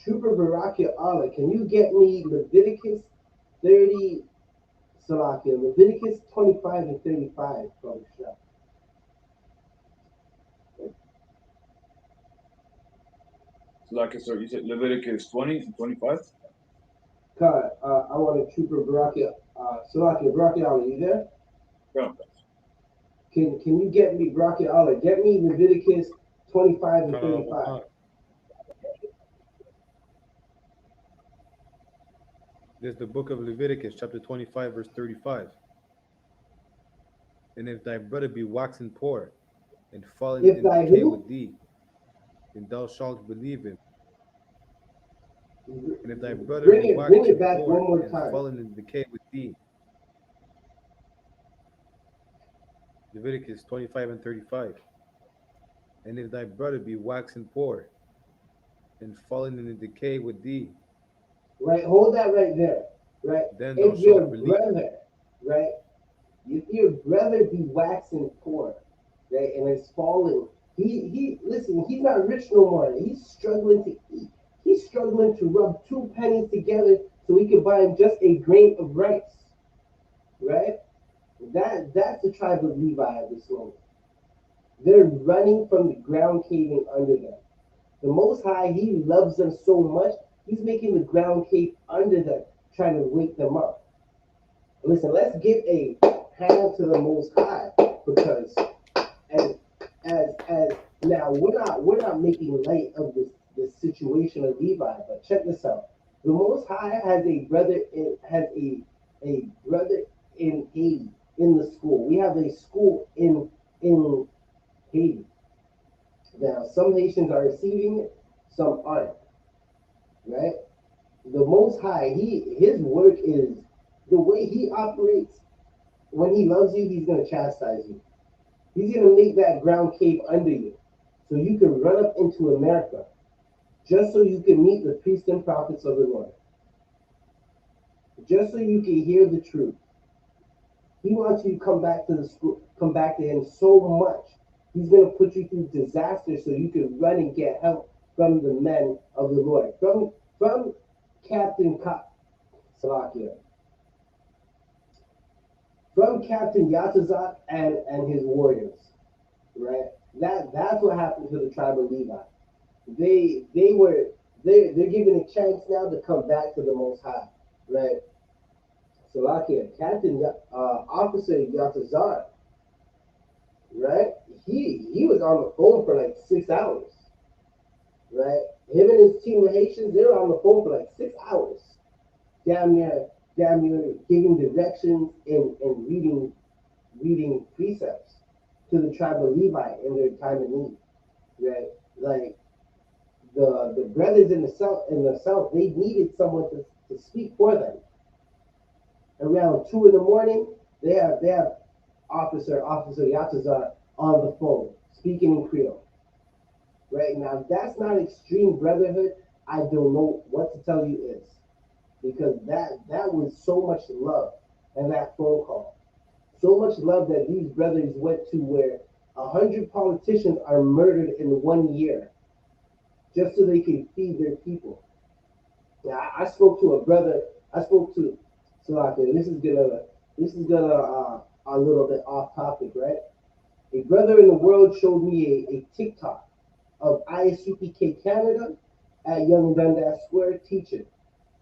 Trooper Barakia Allah, can you get me Leviticus 30, Salakia, Leviticus 25 and 35 from Shah? Salaki, sir. You said Leviticus 20 and 25? God, I want a Trooper Barakia, Salakia, Barakia Allah, you there? Yeah. Can you get me, Barakia Allah, get me Leviticus 25 and 35? This is the book of Leviticus, chapter 25, verse 35. And if thy brother be waxen poor and fallen If in thy decay who? with thee, then thou shalt believe him. And if thy brother Bring be it waxen back poor one more and time. fallen in decay with thee. Leviticus 25 and 35. And if thy brother be waxen poor and fallen in decay with thee, Right, hold that right there, right? then thou If your shalt believe. brother, right, if your brother be waxing poor, right, and is falling, he listen, he's not rich no more. He's struggling to eat. He's struggling to rub 2 pennies together so he can buy him just a grain of rice, right? That's the tribe of Levi at this moment. They're running from the ground caving under them. The Most High, He loves them so much, He's making the ground cave under them, trying to wake them up. Listen, let's give a hand to the Most High, because as now we're not making light of this situation of Levi, but check this out. The Most High has a brother a brother in Haiti in the school. We have a school in Haiti. Now, some nations are receiving it, some aren't. Right? The Most High, his work is the way he operates. When he loves you, he's gonna chastise you. He's gonna make that ground cave under you, so you can run up into America, just so you can meet the priests and prophets of the Lord, just so you can hear the truth. He wants you to come back to the school, come back to him so much. He's going to put you through disaster so you can run and get help from the men of the Lord, from Captain Salakia, from Captain Yatazak and his warriors, right? That's what happened to the tribe of Levi. They're given a chance now to come back to the Most High, right? Salakia, Captain Officer Yatazar, right? He was on the phone for like 6 hours, right? Him and his team of Haitians, they were on the phone for like 6 hours, damn near giving directions and reading precepts to the tribe of Levi in their time of need, right? Like the brothers in the south, they needed someone to speak for them. Around 2 in the morning, they have Officer Yatazar on the phone speaking in Creole. Right now, if that's not extreme brotherhood, I don't know what to tell you is, because that was so much love in that phone call, so much love that these brothers went to where 100 politicians are murdered in 1 year, just so they can feed their people. Now, I spoke to a brother. I spoke to Salaka. This is gonna a little bit off topic, right? A brother in the world showed me a TikTok of I.S.U.P.K Canada at Young Dundas Square teaching,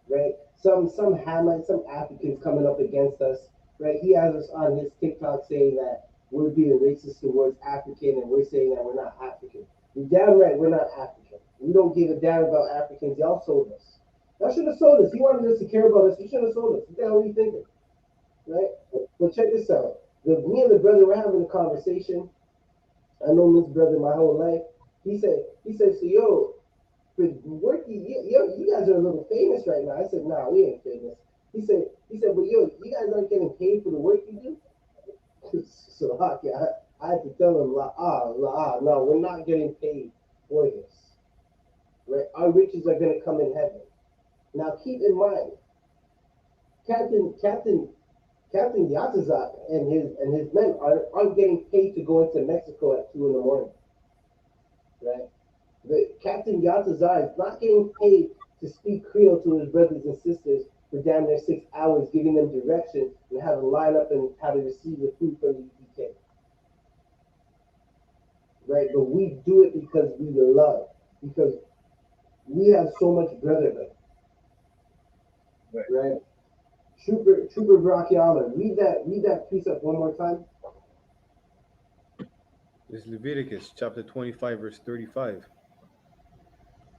right? Some Hamites, some Africans coming up against us, right? He has us on his TikTok saying that we're being racist towards African and we're saying that we're not African. You're damn right, we're not African. We don't give a damn about Africans. Y'all sold us. Y'all should have sold us. He wanted us to care about us. You should have sold us. What the hell are you thinking? Right? But check this out. Me and the brother were having a conversation. I know this brother my whole life. He said, so yo, for work, you guys are a little famous right now. I said, nah, we ain't famous. He said, but yo, you guys aren't getting paid for the work you do. So yeah, I had to tell him, no, we're not getting paid for this. Right? Our riches are gonna come in heaven. Now keep in mind, Captain Yatazak and his men aren't getting paid to go into Mexico at 2 in the morning. Right? The Captain Yatazar is not getting paid to speak Creole to his brothers and sisters for damn near 6 hours, giving them direction and how to line up and how to receive the food from the U.P.K. Right? But we do it because we love, because we have so much brotherhood. Right? Trooper Bracchiala, read that precept one more time. This is Leviticus chapter 25, verse 35.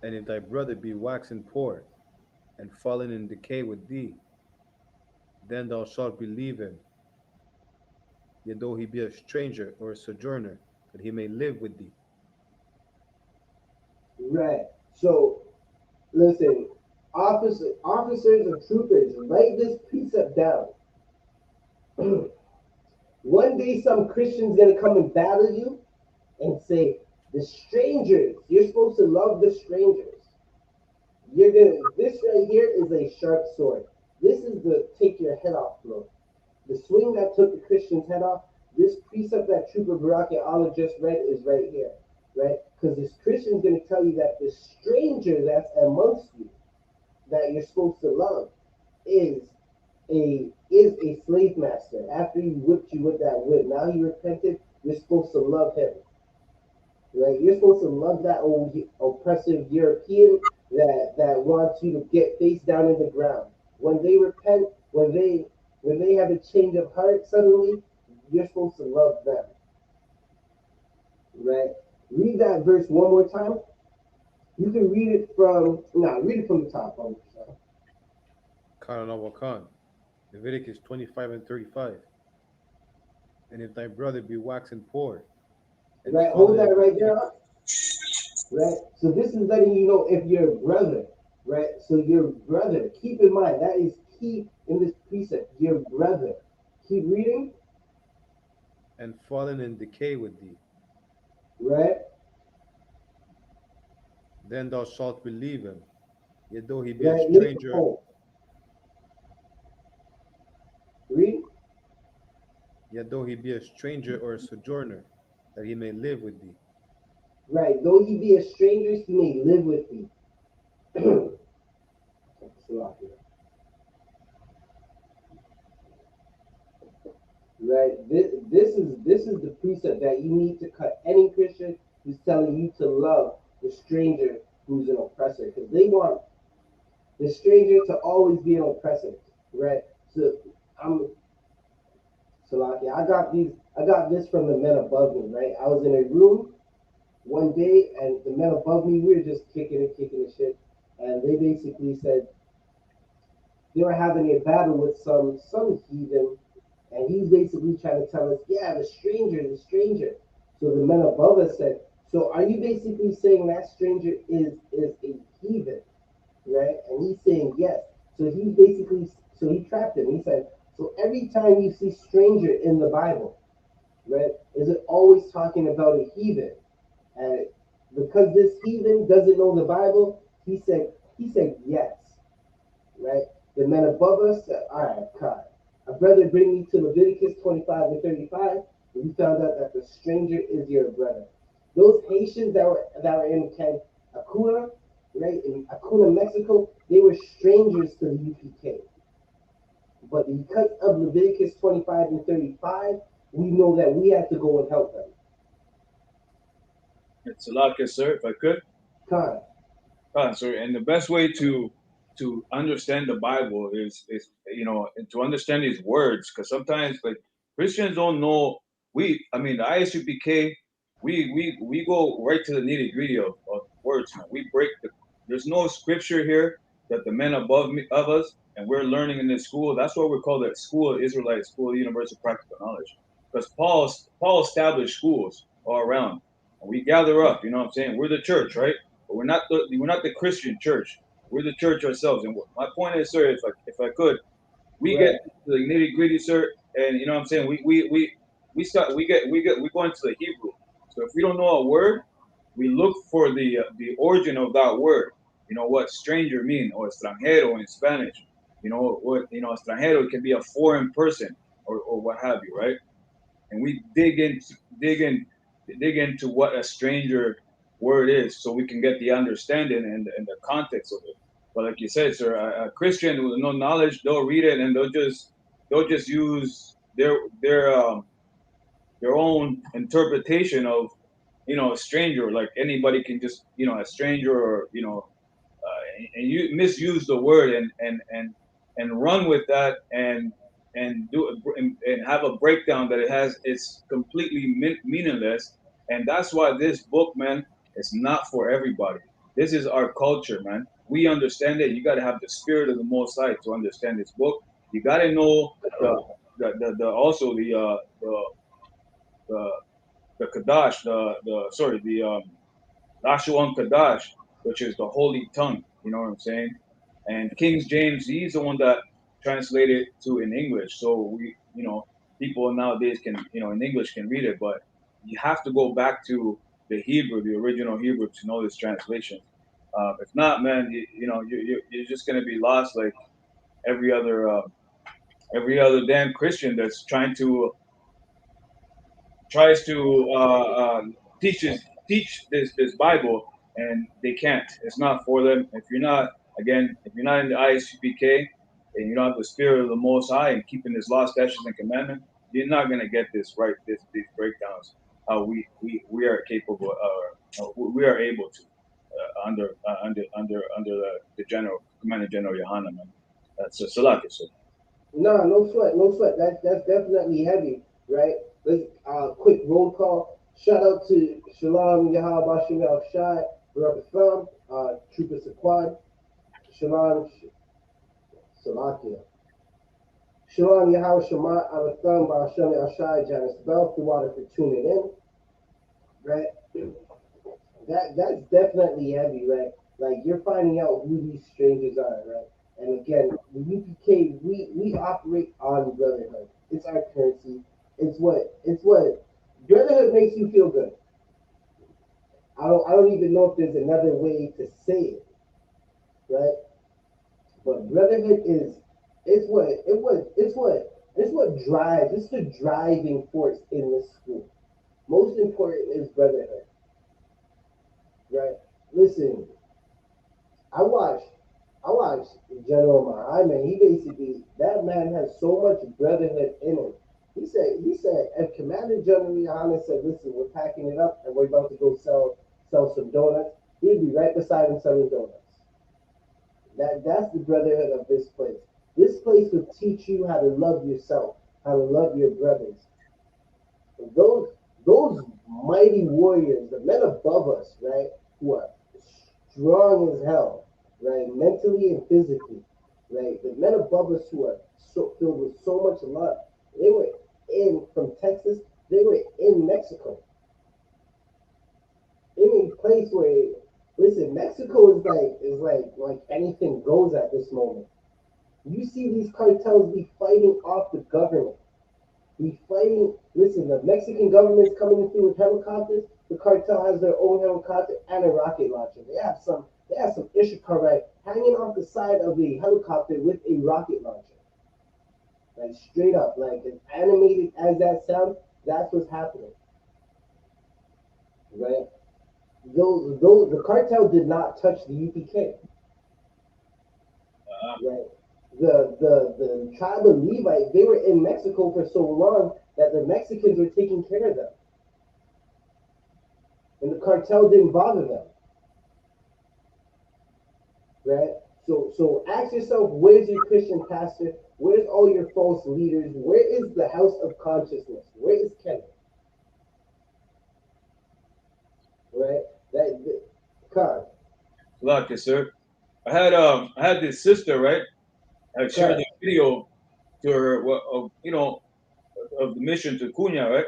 And if thy brother be waxen poor and fallen in decay with thee, then thou shalt believe him, yet though he be a stranger or a sojourner, that he may live with thee. Right. So listen, officers and troopers, write this precept down. One day some Christian's gonna come and battle you and say, the strangers, you're supposed to love the strangers. This right here is a sharp sword. This is the take your head off blow. The swing that took the Christian's head off, this precept that Trooper Baraki Allah just read is right here, right? Because this Christian's going to tell you that the stranger that's amongst you, that you're supposed to love, is a slave master. After he whipped you with that whip, now he repented, you're supposed to love him. Right? You're supposed to love that old oppressive European that wants you to get face down in the ground. When they repent, when they have a change of heart suddenly, you're supposed to love them. Right? Read that verse one more time. You can read it from the top. Khan, Leviticus 25 and 35. And if thy brother be waxen poor, and right, hold that right there. Right? So this is letting you know if your brother, right? So your brother, keep in mind, that is key in this precept. Your brother. Keep reading. And fallen in decay with thee. Right? Then thou shalt believe him, yet though he be right, a stranger. Read. Yet though he be a stranger or a sojourner, that he may live with thee. Right, though he be a stranger, he may live with thee. Right, this is the precept that you need to cut any Christian who's telling you to love the stranger who's an oppressor, because they want the stranger to always be an oppressor. Right, so Salaki, I got this from the men above me. Right, I was in a room one day, and the men above me, we were just kicking and shit, and they basically said they were having a battle with some heathen, and he's basically trying to tell us, yeah, the stranger. So the men above us said, so are you basically saying that stranger is a heathen, right? And he's saying yes. So he trapped him. He said, so every time you see stranger in the Bible, right, is it always talking about a heathen? And because this heathen doesn't know the Bible, he said yes, right? The men above us said, all right, God. A brother bring me to Leviticus 25 and 35, and we found out that the stranger is your brother. Those Haitians that were in Acuna, right, in Acuna, Mexico, they were strangers to the U.P.K. But because of Leviticus 25 and 35, we know that we had to go and help them. It's a lot, sir, if I could. Con. So, and the best way to understand the Bible is to understand these words, because sometimes like Christians don't know. I mean, the I.S.U.P.K. We go right to the nitty gritty of words, man. We break the. There's no scripture here that the men of us, and we're learning in this school. That's why we call it School of Israelite, School of Universal Practical Knowledge, because Paul established schools all around, and we gather up. You know what I'm saying? We're the church, right? But we're not the Christian church. We're the church ourselves. And my point is, sir, if I could, we get to the nitty gritty, sir, and you know what I'm saying. We go into the Hebrew. So if we don't know a word, we look for the origin of that word. You know what stranger mean, or extranjero in Spanish. You know what extranjero can be a foreign person or what have you, right? And we dig into what a stranger word is, so we can get the understanding and the context of it. But like you said, sir, a Christian with no knowledge, they'll read it and they'll just use their own interpretation of a stranger. Like anybody can just a stranger, or and you misuse the word and run with that and do and have a breakdown that it's completely meaningless. And that's why this book, man, is not for everybody. This is our culture, man. We understand it. You got to have the spirit of the Most High to understand this book. You got to know also the Kadash, the Lashuan Kadash, which is the holy tongue. You know what I'm saying? And King James, he's the one that translated to in English. So people nowadays can, in English can read it, but you have to go back to the Hebrew, the original Hebrew, to know this translation. If not, man, you're just gonna be lost like every other damn Christian that's tries to teach this Bible, and they can't. It's not for them. If you're not in the I.S.U.P.K. and you don't have the spirit of the Most High and keeping His law, statutes, and commandments, you're not gonna get this right. These breakdowns, how we are capable, we are able to under the general Commander General YAHANNA, man. That's a salaki, sir. No, no sweat, no sweat. That's definitely heavy, right? Let's quick roll call. Shout out to Shalom Yahal Bashim Al Shai, Brother Thumb, Trooper Saquad, Shalom Salakia. Shalom Yahal Shema Al Thumb, Bashim Al Shai, Janice Bell, Water for tuning in. Right? That's definitely heavy, right? Like you're finding out who these strangers are, right? And again, the UPK, we operate on brotherhood. It's our currency. It's what brotherhood makes you feel good. I don't even know if there's another way to say it, right? But brotherhood it's what drives. It's the driving force in this school. Most important is brotherhood, right? Listen, I watched General Muhammad. He basically, that man has so much brotherhood in him. He said, if Commander General Muhammad said, listen, we're packing it up and we're about to go sell some donuts, he'd be right beside him selling donuts. That's the brotherhood of this place. This place will teach you how to love yourself, how to love your brothers. Those mighty warriors, the men above us, right, who are strong as hell, right, mentally and physically, right, the men above us who are so filled with so much love, they were from Texas, they were in Mexico. In a place where, listen, Mexico is like anything goes at this moment. You see these cartels be fighting off the government. Listen, the Mexican government's coming through with helicopters. The cartel has their own helicopter and a rocket launcher. They have some I.S.U.P.K hanging off the side of the helicopter with a rocket launcher. Like straight up, like as animated as that sounds, that's what's happening. Right? The cartel did not touch the UPK. Right? The tribe of Levite, they were in Mexico for so long that the Mexicans were taking care of them. and the cartel didn't bother them, right? So ask yourself, where's your Christian pastor? Where's all your false leaders? Where is the house of consciousness? Where is Kevin? Right? God. Luck, yes, sir. I had this sister, right? I shared the video to her, of the mission to Cunha, right?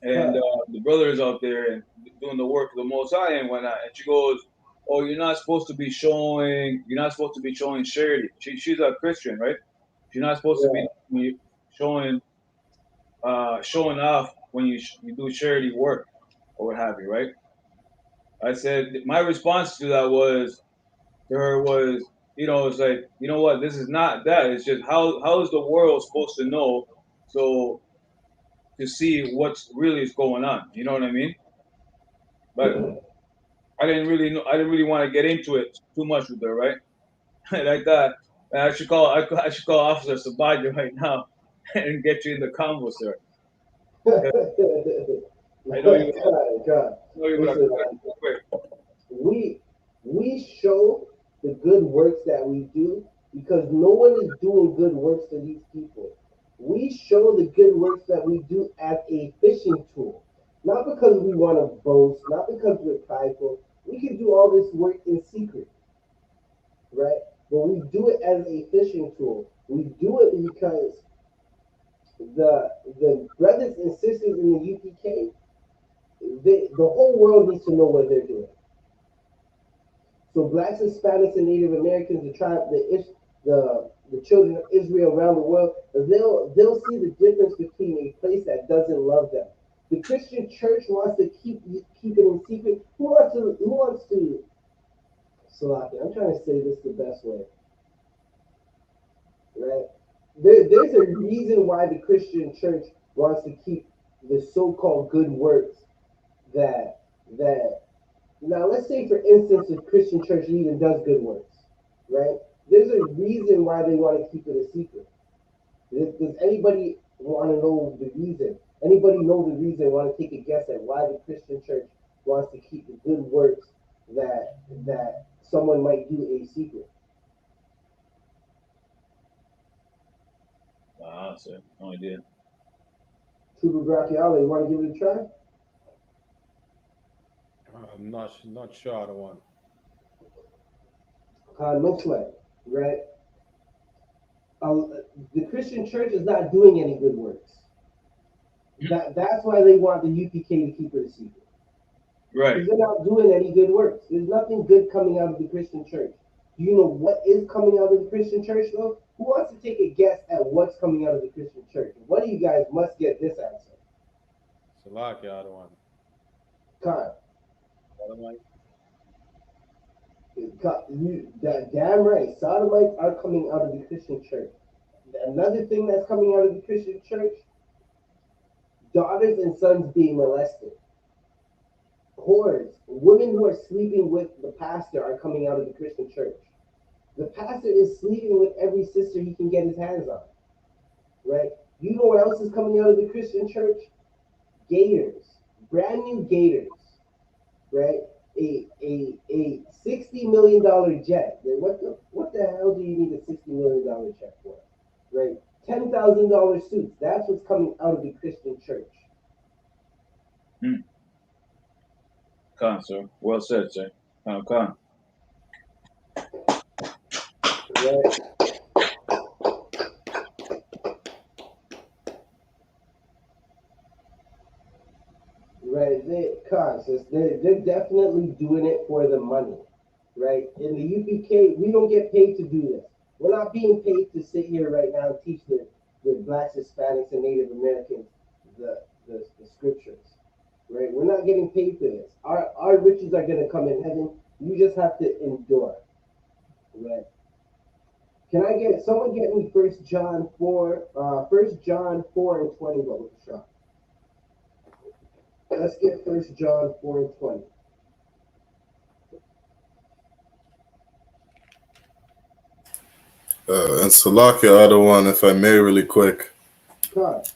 And the brothers out there and doing the work of the Most High and whatnot. And she goes, "Oh, you're not supposed to be showing charity." She's a Christian, right? She's not supposed to be showing off when you do charity work or what have you, right? I said my response to that was to her was, it's like, you know what, this is not that. It's just how is the world supposed to know so to see what's really is going on? You know what I mean? But I didn't really know. I didn't really want to get into it too much with her, right? Like that. I should call Officer Sabaja right now and get you in the convo, sir. I know you. God. Listen, we show the good works that we do because no one is doing good works for these people. We show the good works that we do as a fishing tool, not because we want to boast, not because we're prideful. We can do all this work in secret, right? But we do it as a fishing tool. We do it because the brothers and sisters in the UPK, the whole world needs to know what they're doing. So blacks, Hispanics, and Native Americans, the children of Israel around the world, they'll see the difference between a place that doesn't love them. The Christian church wants to keep it in secret. Who wants to Salaki, I'm trying to say this the best way. Right? There's a reason why the Christian church wants to keep the so-called good works that now let's say for instance the Christian church even does good works, right? There's a reason why they want to keep it a secret. Does anybody want to know the reason? Anybody know the reason? Want to take a guess at why the Christian church wants to keep the good works that someone might do a secret? Sir, no idea. Trooper Bracchiale, you want to give it a try? I'm not sure. I don't want. Looks like, right? The Christian church is not doing any good works. That's why they want the UPK to keep it a secret. Right. Because they're not doing any good works. There's nothing good coming out of the Christian church. Do you know what is coming out of the Christian church, though? Who wants to take a guess at what's coming out of the Christian church? One of you guys must get this answer. Salaki, I don't want. Khan. Damn right. Sodomites are coming out of the Christian church. Another thing that's coming out of the Christian church, daughters and sons being molested. Whores, women who are sleeping with the pastor are coming out of the Christian church. The pastor is sleeping with every sister he can get his hands on. Right? You know what else is coming out of the Christian church? Gators. Brand new Gators. Right? A $60 million jet. What the hell do you need a $60 million jet for? Right? $10,000 suits. That's what's coming out of the Christian church. Khan, sir. Well said, sir. Khan. Right. Right, they're definitely doing it for the money, right? In the UPK, we don't get paid to do this. We're not being paid to sit here right now and teach the blacks, Hispanics, and Native Americans the scriptures, right? We're not getting paid for this. Our riches are going to come in heaven. You just have to endure, right? Can I get someone get me 1 John 4 and 20, Brother Shah? Let's get 1 John 4 and 20. And Salakia, other one, if I may, really quick. God.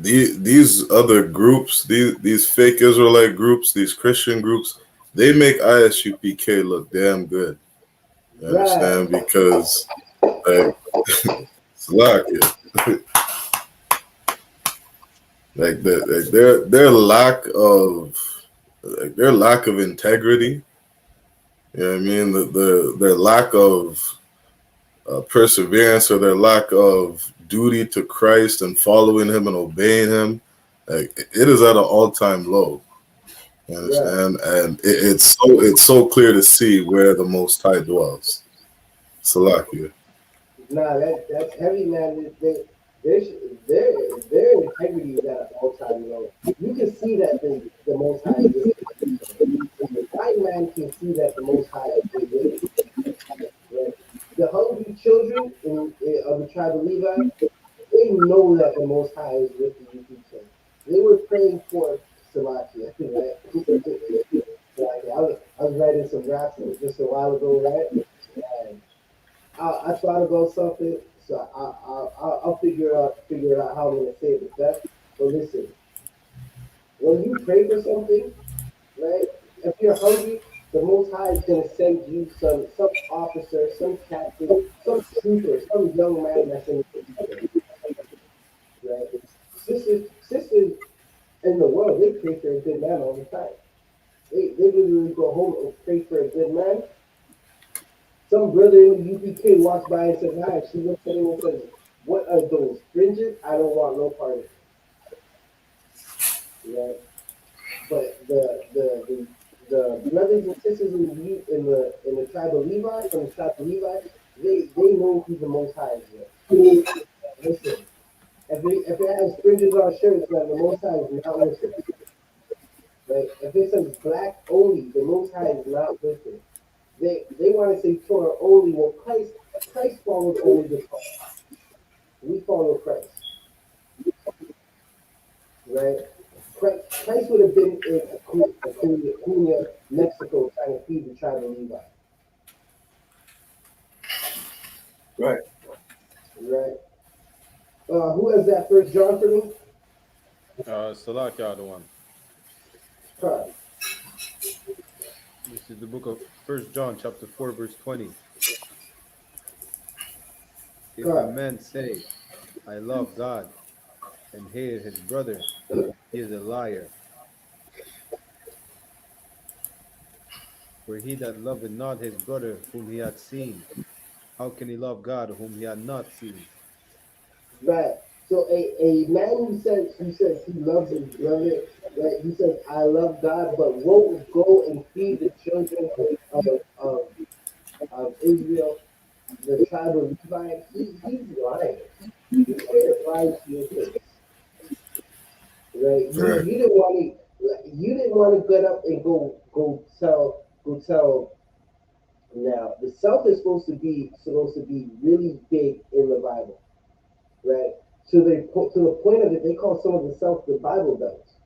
these other groups, these fake Israelite groups, these Christian groups, they make ISUPK look damn good. You Right. understand? Because like it's like their lack of integrity. You know what I mean? Their lack of perseverance, or their lack of duty to Christ and following Him and obeying Him, like it is at an all-time low. You Right. understand? And it's so clear to see where the Most High dwells. Salakia. Nah, that's heavy, man. Their their integrity is at an all time low. You can see that the Most High is with them. The white man can see that the Most High is with them. Right? The hungry children of the tribe of Levi, they know that the Most High is with the UPK. They were praying for Salakia, right? I was writing some raps just a while ago, right? And I thought about something, so I'll figure out how I'm gonna say it the best. But listen, when you pray for something, right? If you're hungry, the Most High is gonna send you some officer, some captain, some trooper, some young man that's in the future, right? Sisters in the world, they pray for a good man all the time. They literally go home and pray for a good man. Some brother in the UPK walks by and says, "Hi." She looks at him and says, "What are those fringes? I don't want no part of it." Right? But the brothers and sisters in the tribe of Levi, from the tribe of Levi, they know who the Most High is with. Listen, if it has fringes on shirts, man, the Most High is not with it. Right? If it says black only, the Most High is not with it. They want to say Torah only. Well, Christ followed only the Torah. We follow Christ, right? Christ would have been in Acuna, Mexico, trying to feed the tribe of Levi, Right. right? Who has that first John for me? Salakia, the one. Carl. This is the book of First John, chapter 4, verse 20. If a Carl. man say, I love God, and hate his brother, he is a liar. For he that loveth not his brother whom he hath seen, how can he love God whom he hath not seen? Right. So a man who says he loves his brother, right? He says, I love God, but won't go and feed the children of of, of Israel, the tribe of Levi. He's lying. He's straight up lying to your face. Right? Right. You didn't want to get up and go tell. Now the self is supposed to be really big in the Bible, right? To the point of it, they call some of the self the Bible belts.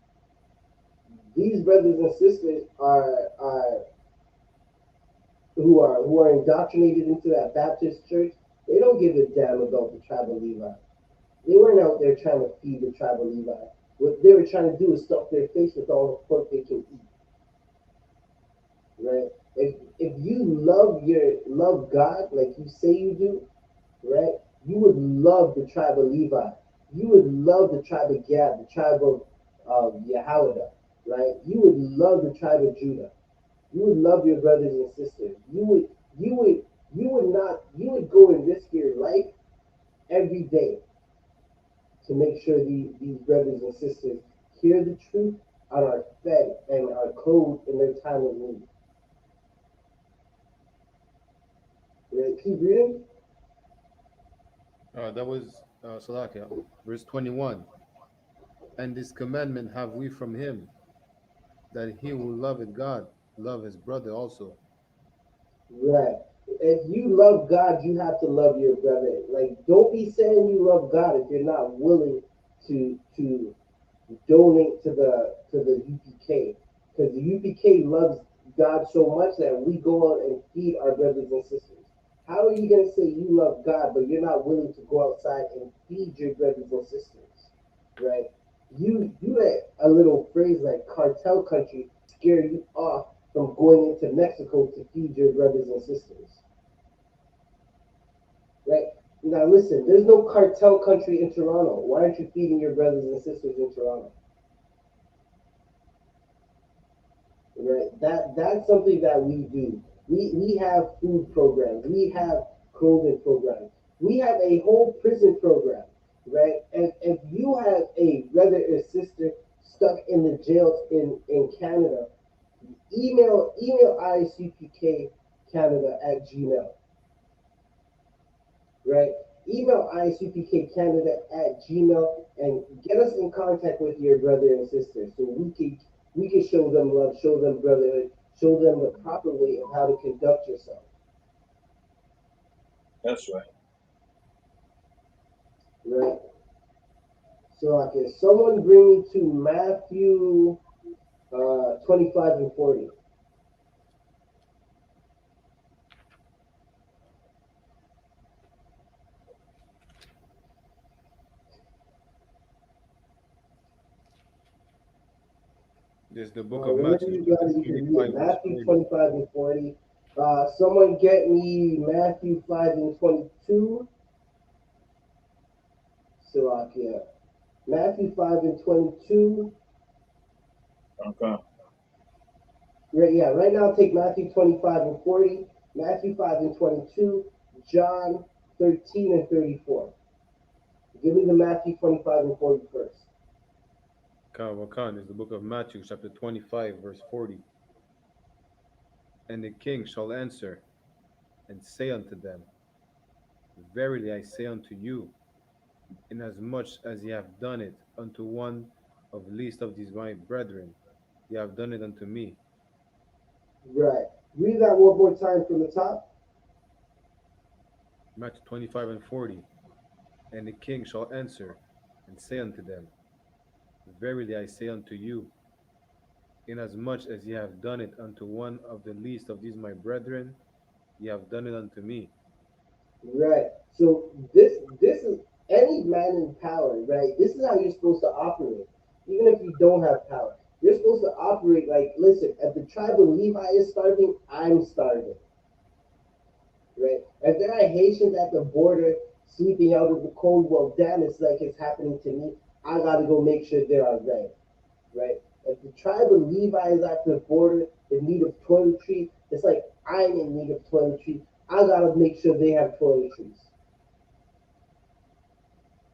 These brothers and sisters who are indoctrinated into that Baptist church. They don't give a damn about the tribe of Levi. They weren't out there trying to feed the tribe of Levi. What they were trying to do is stuff their face with all the pork they can eat. Right? If you love God like you say you do, right? You would love the tribe of Levi. You would love the tribe of Gad, the tribe of Yahawadah, right? You would love the tribe of Judah. You would love your brothers and sisters. You would go and risk your life every day to make sure these brothers and sisters hear the truth and are fed and are clothed in their time of need. Right? Keep reading. That was Salakia, verse 21. And this commandment have we from him, that he who loveth God, love his brother also. Right. If you love God, you have to love your brother. Like, don't be saying you love God if you're not willing to donate to the UPK, because the UPK loves God so much that we go out and feed our brothers and sisters. How are you gonna say you love God but you're not willing to go outside and feed your brothers and sisters? Right? You let a little phrase like cartel country scare you off from going into Mexico to feed your brothers and sisters. Right? Now listen, there's no cartel country in Toronto. Why aren't you feeding your brothers and sisters in Toronto? Right? That's something that we do. We have food programs. We have clothing programs. We have a whole prison program, right? And if you have a brother or sister stuck in the jails in Canada, email ISUPK Canada at Gmail, right? Email ISUPK Canada at Gmail and get us in contact with your brother and sister so we can show them love, show them brotherhood, show them the proper way of how to conduct yourself. That's right. Right? So okay, someone bring me to Matthew 25 and 40. This is the book of Whenever Matthew, you chapter got it, you can read 25, it. verse Matthew 40. 25 and 40. Someone get me Matthew 5 and 22. So yeah. Matthew 5 and 22. Okay. Right, yeah, right now take Matthew 25 and 40, Matthew 5 and 22, John 13 and 34. Give me the Matthew 25 and 40 first. Wakan is the book of Matthew, chapter 25, verse 40. And the king shall answer and say unto them, Verily I say unto you, inasmuch as ye have done it unto one of least of these my brethren, ye have done it unto me. Right. Read that one more time from the top. Matthew 25 and 40. And the king shall answer and say unto them, Verily I say unto you, inasmuch as ye have done it unto one of the least of these my brethren, ye have done it unto me. Right. So this is any man in power, right? This is how you're supposed to operate. Even if you don't have power. You're supposed to operate like, listen, if the tribe of Levi is starving, I'm starving. Right? If there are Haitians at the border sleeping out of the cold, well, damn, it's like it's happening to me. I gotta go make sure they're all right. Right? If the tribe of Levi is at the border in need of toiletries, it's like I'm in need of toiletries. I gotta make sure they have toiletries.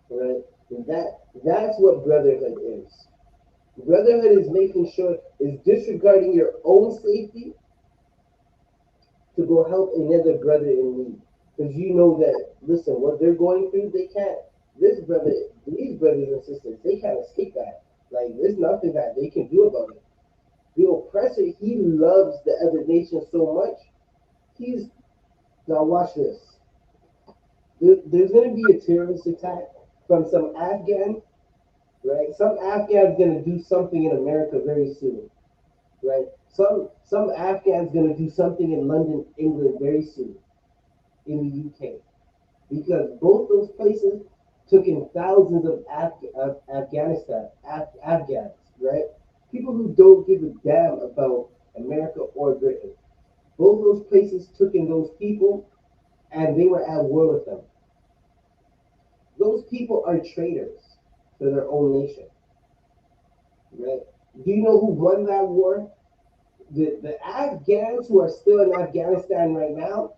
Right? And that's what brotherhood is. Brotherhood is making sure is disregarding your own safety to go help another brother in need. Because you know that, listen, what they're going through, they can't, these brothers and sisters, they can't escape that. Like, there's nothing that they can do about it. The oppressor, he loves the other nation so much, he's, now watch this. There's going to be a terrorist attack from some Afghan, right? Some Afghan's going to do something in America very soon, right? Some Afghan's going to do something in London, England very soon, in the UK, because both those places took in thousands of Afghans, right? People who don't give a damn about America or Britain. Both those places took in those people, and they were at war with them. Those people are traitors to their own nation, right? Do you know who won that war? The Afghans who are still in Afghanistan right now,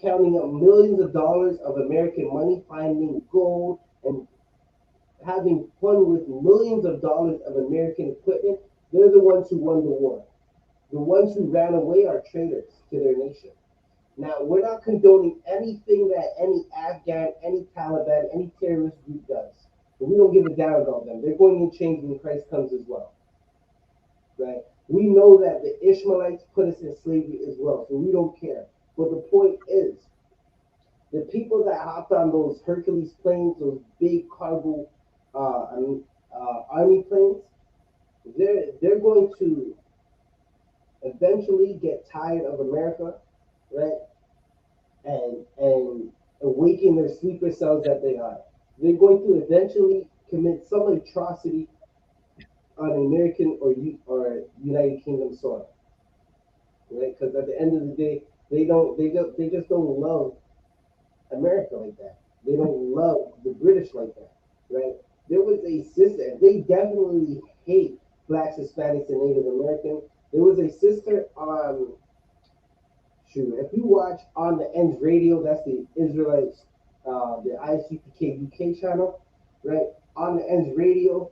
counting up millions of dollars of American money, finding gold, and having fun with millions of dollars of American equipment, they're the ones who won the war. The ones who ran away are traitors to their nation. Now, we're not condoning anything that any Afghan, any Taliban, any terrorist group does. But we don't give a damn about them. They're going to change when Christ comes as well. Right? We know that the Ishmaelites put us in slavery as well, so we don't care. But the point is, the people that hopped on those Hercules planes, those big cargo army planes, they're going to eventually get tired of America, right? And awaken their sleeper cells that they are. They're going to eventually commit some atrocity on American or United Kingdom soil, right? Because at the end of the day, they just don't love America like that. They don't love the British like that, right? There was a sister. They definitely hate blacks, Hispanics, and Native Americans. There was a sister on shoot. If you watch on the Ends Radio, that's the Israelites, the I.S.U.P.K UK channel, right? On the Ends Radio,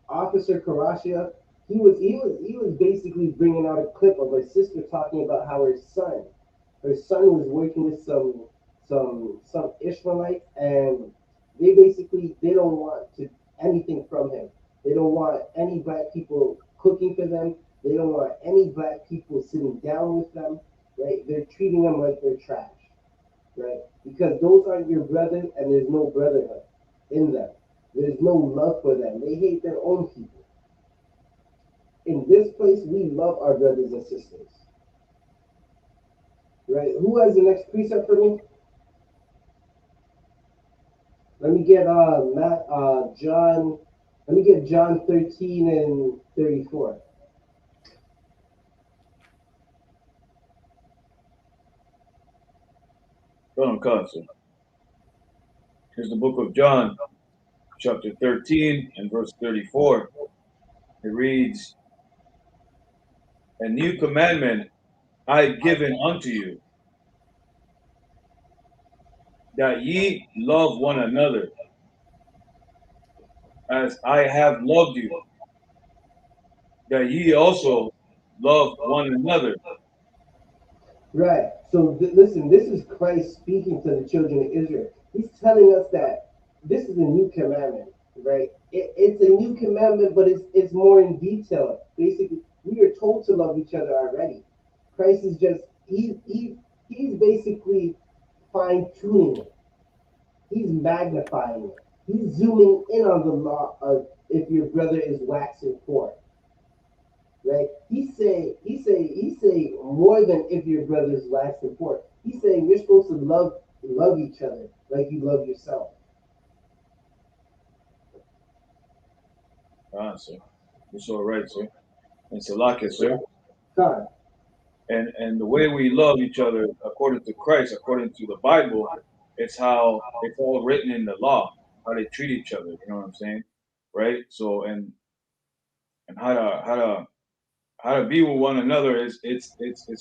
Officer Karashia, he was basically bringing out a clip of her sister talking about how her son was working with some Ishmaelites, and they don't want anything from him. They don't want any black people cooking for them. They don't want any black people sitting down with them. Right? They're treating them like they're trash. Right? Because those aren't your brothers, and there's no brotherhood in them. There's no love for them. They hate their own people. In this place, we love our brothers and sisters. Right? Who has the next precept for me? Let me get John. Let me get John 13 and 34. Council. Here's the book of John, chapter 13 and verse 34. It reads, "A new commandment I given unto you, that ye love one another, as I have loved you, that ye also love one another." Right. So listen, this is Christ speaking to the children of Israel. He's telling us that this is a new commandment, right? It's a new commandment, but it's more in detail. Basically, we are told to love each other already. Christ is just he's basically fine tuning it. He's magnifying it. He's zooming in on the law of if your brother is waxing poor, right? He say more than if your brother is waxing poor. He's saying you're supposed to love each other like you love yourself. Ah, sir. You're so right, sir. And Salaka, sir. God, And the way we love each other according to Christ, according to the Bible, it's how it's all written in the law, how they treat each other. You know what I'm saying, right? So and how to be with one another is it's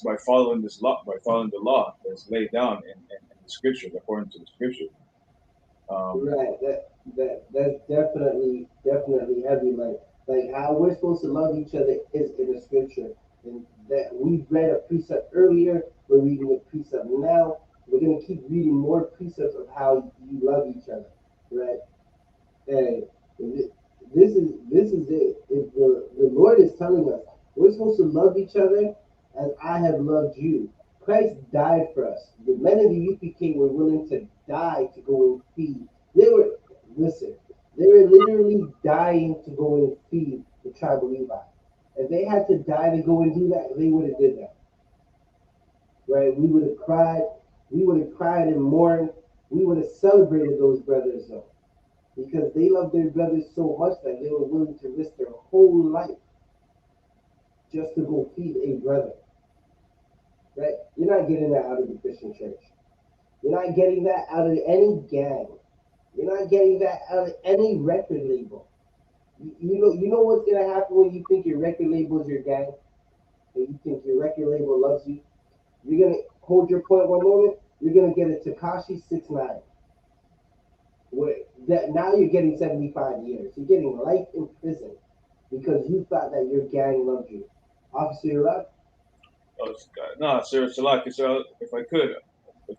by following this law, by following the law that's laid down in the scriptures, according to the scriptures. right? That's definitely heavy. Like how we're supposed to love each other is in the scripture, and that we read a precept earlier. We're reading a precept now. We're gonna keep reading more precepts of how you love each other, right? And this is it. If the Lord is telling us we're supposed to love each other as I have loved you. Christ died for us. The men of the UPK were willing to die to go and feed. They were listen. They were literally dying to go and feed the tribe of Levi. If they had to die to go and do that, they would have did that. Right? We would have cried. We would have cried and mourned. We would have celebrated those brothers though, because they loved their brothers so much that they were willing to risk their whole life just to go feed a brother. Right? You're not getting that out of the Christian church. You're not getting that out of any gang. You're not getting that out of any record label. You know what's gonna happen when you think your record label is your gang, and you think your record label loves you. You're gonna hold your point one moment. You're gonna get a Takashi 6ix9ine. Where that now you're getting 75 years. You're getting life in prison because you thought that your gang loved you. Officer, you're up. Oh, no, sir, Salaki, sir, if I could, I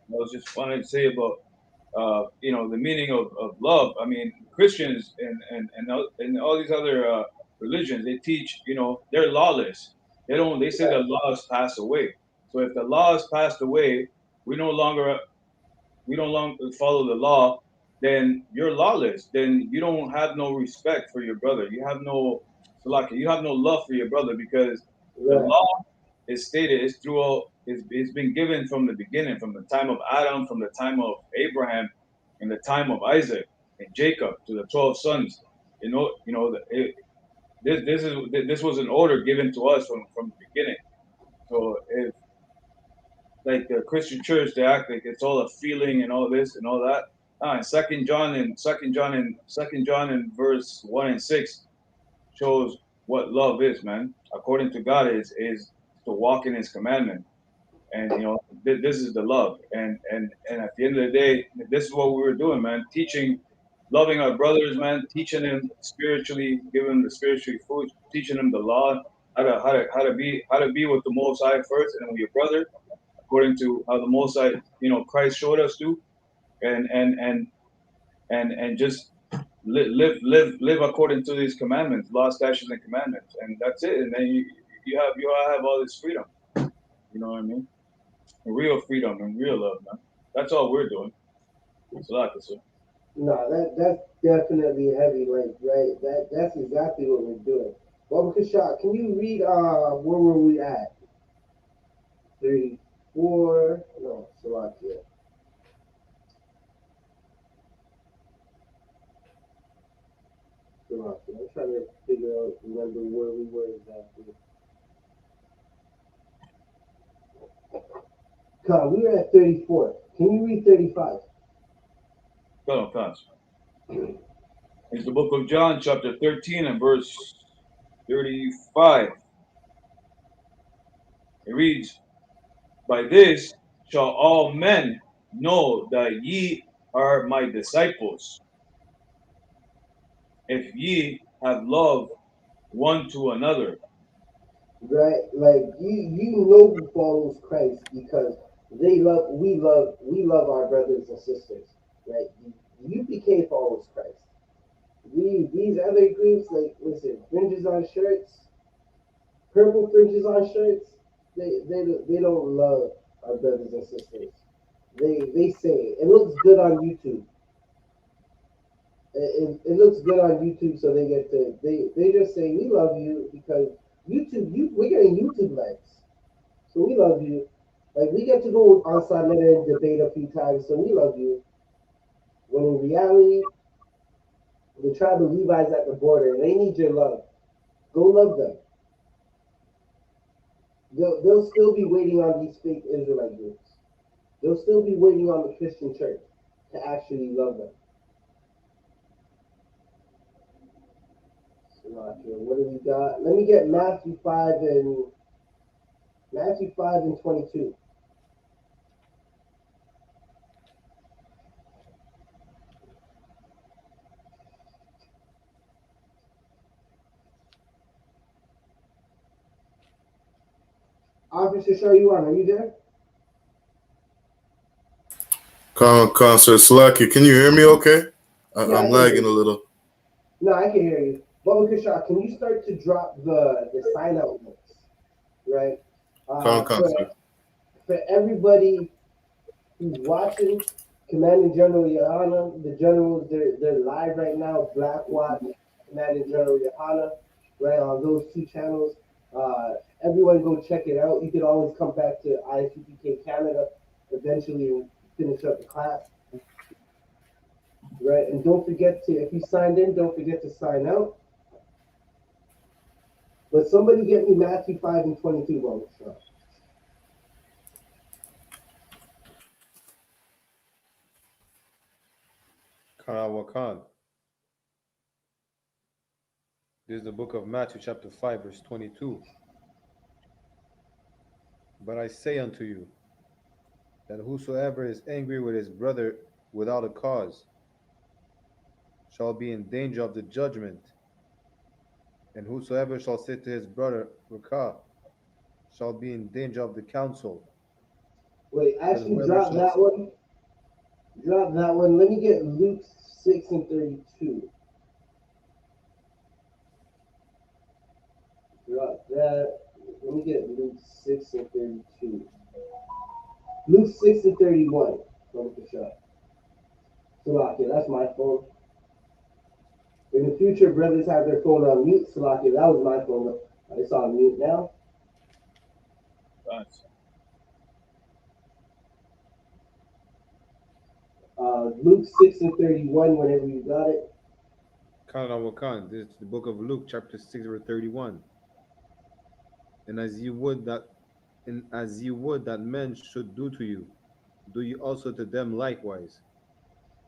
was just wanting to say about the meaning of love. I mean, Christians and all these other religions, they teach, they're lawless. They say the laws pass away. So if the laws passed away, we no longer we don't longer follow the law, then you're lawless. Then you don't have no respect for your brother. You have no Salaki, you have no love for your brother, because the Right. law is stated, it's been given from the beginning, from the time of Adam, from the time of Abraham, and the time of Isaac. Jacob to the 12 sons. This was an order given to us from the beginning. So if like the Christian church, they act like it's all a feeling and all this and all that. In Second John in verse 1 and 6 shows what love is, man. According to God, is to walk in His commandment, and this is the love. And at the end of the day, this is what we were doing, man. Teaching, loving our brothers, man. Teaching them spiritually, giving them the spiritual food, teaching them the law, how to be with the Most High first, and then with your brother, according to how the Most High, Christ showed us to, and just live according to these commandments, law, statutes, and commandments, and that's it. And then you have all this freedom. You know what I mean? Real freedom and real love, man. That's all we're doing. It's a lot, sir. No, that's definitely heavy, like right. That's exactly what we're doing. Baba Kashak, can you read where were we at? 34, no, Salakia. Salakia. I'm trying to remember where we were exactly. Come, we were at 34. Can you read 35? Come on, Cons. It's the book of John, chapter 13 and verse 35. It reads, "By this shall all men know that ye are my disciples, if ye have love one to another." Right? Like you know who follows Christ because we love our brothers and sisters. Right? UPK follows Christ. These other groups, like listen, fringes on shirts, purple fringes on shirts, they don't love our brothers and sisters. They say it looks good on YouTube. It looks good on YouTube, so they just say we love you because we're getting YouTube likes, so we love you. Like we get to go on Sunday and debate a few times, so we love you. When in reality, the tribe of Levi's at the border, and they need your love. Go love them. They'll still be waiting on these fake Israelite groups. They'll still be waiting on the Christian church to actually love them. So, okay, what do we got? Let me get Matthew 5 and 22. Officer Sharyuan, are you there? Sir Slacky, can you hear me okay? Yeah, I'm lagging a little. No, I can hear you. Baba Kashak, can you start to drop the sign out links? Right? For everybody who's watching, Commanding General YAHANNA, the generals, they're live right now. Black Watch, Commanding General YAHANNA, right on those two channels. Everyone go check it out. You can always come back to I.S.U.P.K Canada eventually and finish up the class. Right? And don't forget to, if you signed in, don't forget to sign out. But somebody get me Matthew 5 and 22, bro. Khan. This is the book of Matthew, chapter 5, verse 22. "But I say unto you, that whosoever is angry with his brother without a cause shall be in danger of the judgment. And whosoever shall say to his brother, Rakah, shall be in danger of the council." Wait, actually drop that one. Drop that one. Let me get Luke 6 and 32. Drop that. Let me get Luke 6 and 32. Luke 6 and 31. From the shot. Salakia, that's my phone. In the future, brothers have their phone on mute. Salakia, that was my phone. It's on mute now. Thanks. Luke 6:31. Whenever you got it. Khan Awakan, this is the book of Luke, chapter 6, verse 31. And as you would that men should do to you, do you also to them likewise.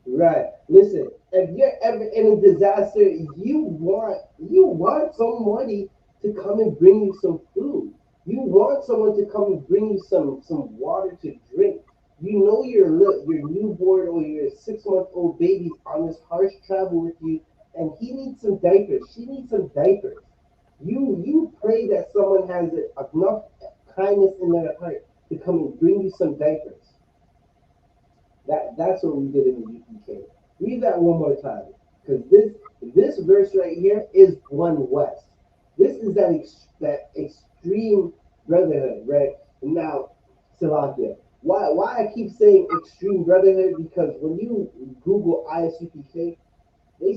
Right. Listen, if you're ever in a disaster, you want somebody to come and bring you some food. You want someone to come and bring you some water to drink. You know your newborn or your 6-month-old baby's on this harsh travel with you, and he needs some diapers. She needs some diapers. You pray that someone has enough kindness in their heart to come and bring you some diapers. That's what we did in the UPK. Read that one more time, because this verse right here is one West. This is that extreme brotherhood, right? Now, Salakia. Why I keep saying extreme brotherhood? Because when you Google ISUPK, they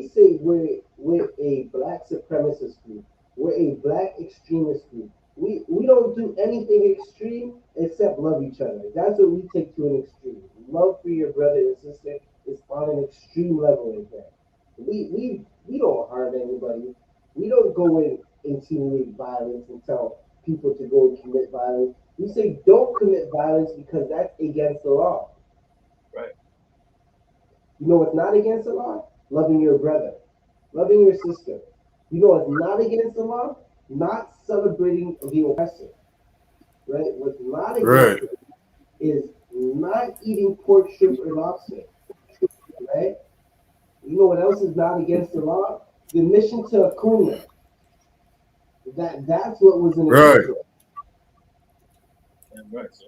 say we're a black supremacist group. We're a black extremist group. We don't do anything extreme except love each other. That's what we take to an extreme. Love for your brother and sister is on an extreme level right there. We don't harm anybody. We don't go and insinuate violence and tell people to go and commit violence. We say don't commit violence because that's against the law. Right. You know what's not against the law? Loving your brother, loving your sister. You know what's not against the law? Not celebrating the oppressor. Right? What's not Right. against it is not eating pork, shrimp, or lobster. Right? You know what else is not against the law? The mission to Acuna. That's what was in the Right. contract. Damn right, sir.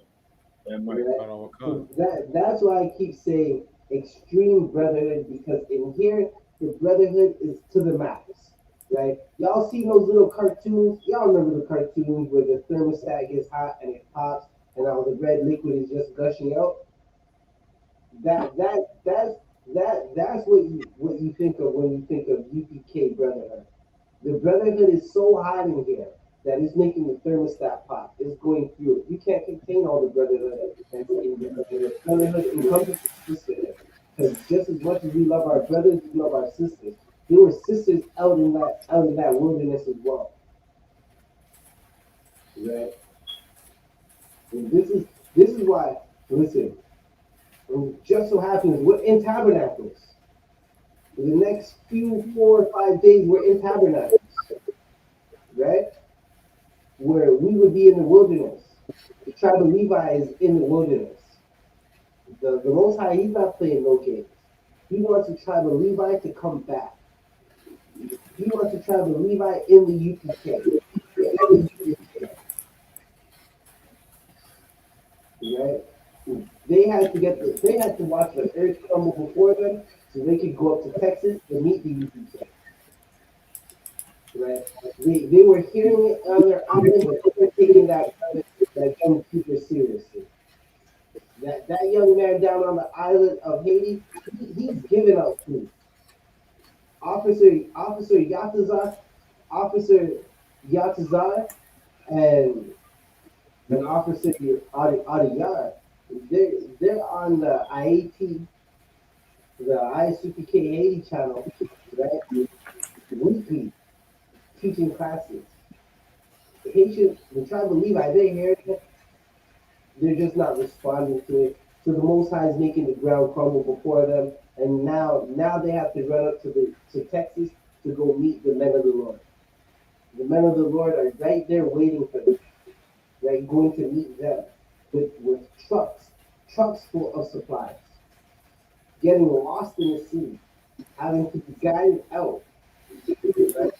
Damn right. Right? Khan Awakan. That's why I keep saying extreme brotherhood, because in here the brotherhood is to the max. Right? Y'all see those little cartoons? Y'all remember the cartoons where the thermostat gets hot and it pops and all the red liquid is just gushing out? That that that's that's what you think of when you think of UPK brotherhood. The brotherhood is so hot in here that it's making the thermostat pop. It's going through it. You can't contain all the brotherhood that's in here. And the brotherhood encompasses sisterhood. Because just as much as we love our brothers, we love our sisters. There were sisters out in that wilderness as well. Right? And this is why, listen, it just so happens we're in tabernacles. For the next few 4 or 5 days, we're in tabernacles. Right? Where we would be in the wilderness. The tribe of Levi is in the wilderness. The Most High, he's not playing no games. He wants the tribe of Levi to come back. He wants the tribe of Levi in the UPK. Right? They had to watch the earth crumble before them so they could go up to Texas and meet the UPK. Right? They were hearing it on their island, but they were taking that young people seriously. That young man down on the island of Haiti, he's giving out food. Officer Yatazar, Officer Yatazar, and Officer Adiyar, they're on the IAT, the I.S.U.P.K Haiti channel, right? Weekly teaching classes. The tribe of Levi, they hear it, they're just not responding to it. So the Most High is making the ground crumble before them, and now they have to run up to Texas to go meet the men of the Lord. The men of the Lord are right there waiting for them. They're going to meet them with trucks full of supplies, getting lost in the sea, having to be guided out. Right?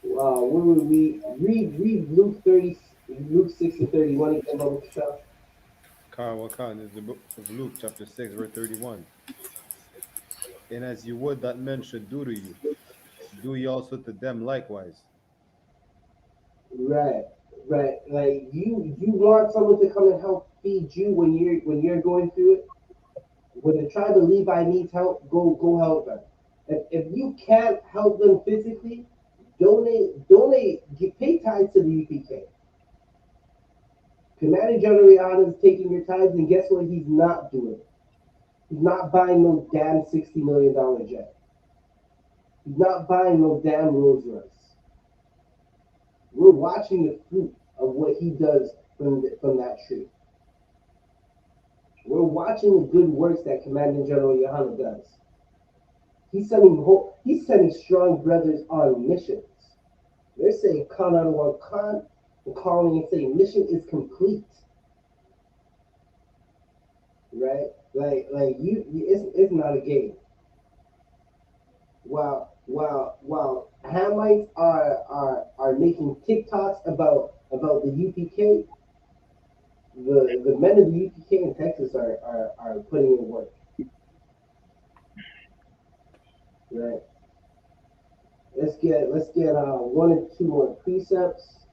Where would we read Luke 6:31 again, Baba Kishaf? Khan Awakan is the book of Luke, chapter 6, verse 31. And as you would that men should do to you, do ye also to them likewise. Right, right. Like you want someone to come and help feed you when you're going through it. When the tribe of Levi needs help, go help them. If you can't help them physically, donate, pay tithes to the UPK. Commander General Yahanna is taking your tithes, and guess what he's not doing? He's not buying no damn $60 million jet. He's not buying no damn Rolls Royce. We're watching the fruit of what he does from that tree. We're watching the good works that Commander General Yahanna does. He's sending strong brothers on missions. They're saying Khan out of one Khan, and calling and saying mission is complete. Right? Like it's not a game. While Hamites are making TikToks about the UPK, the men of the UPK in Texas are putting in work. Right. Let's get one or two more precepts.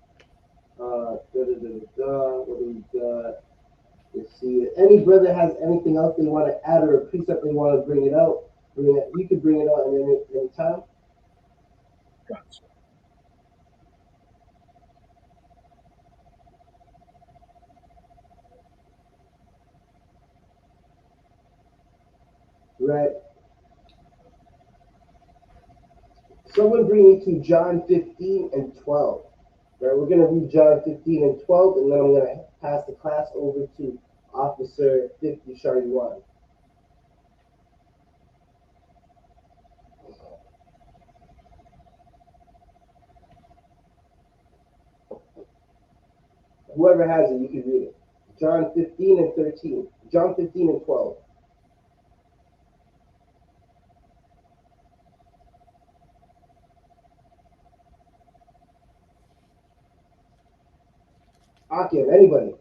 What do we got? Let's see. If any brother has anything else they want to add or a precept they want to bring it out, you can bring it out at any time. Gotcha. Right. Someone bring me to John 15 and 12. Right, we're going to read John 15 and 12, and then I'm going to pass the class over to Officer 50 Shariwan. Whoever has it, you can read it. John 15 and 13. John 15 and 12. Akim, anybody?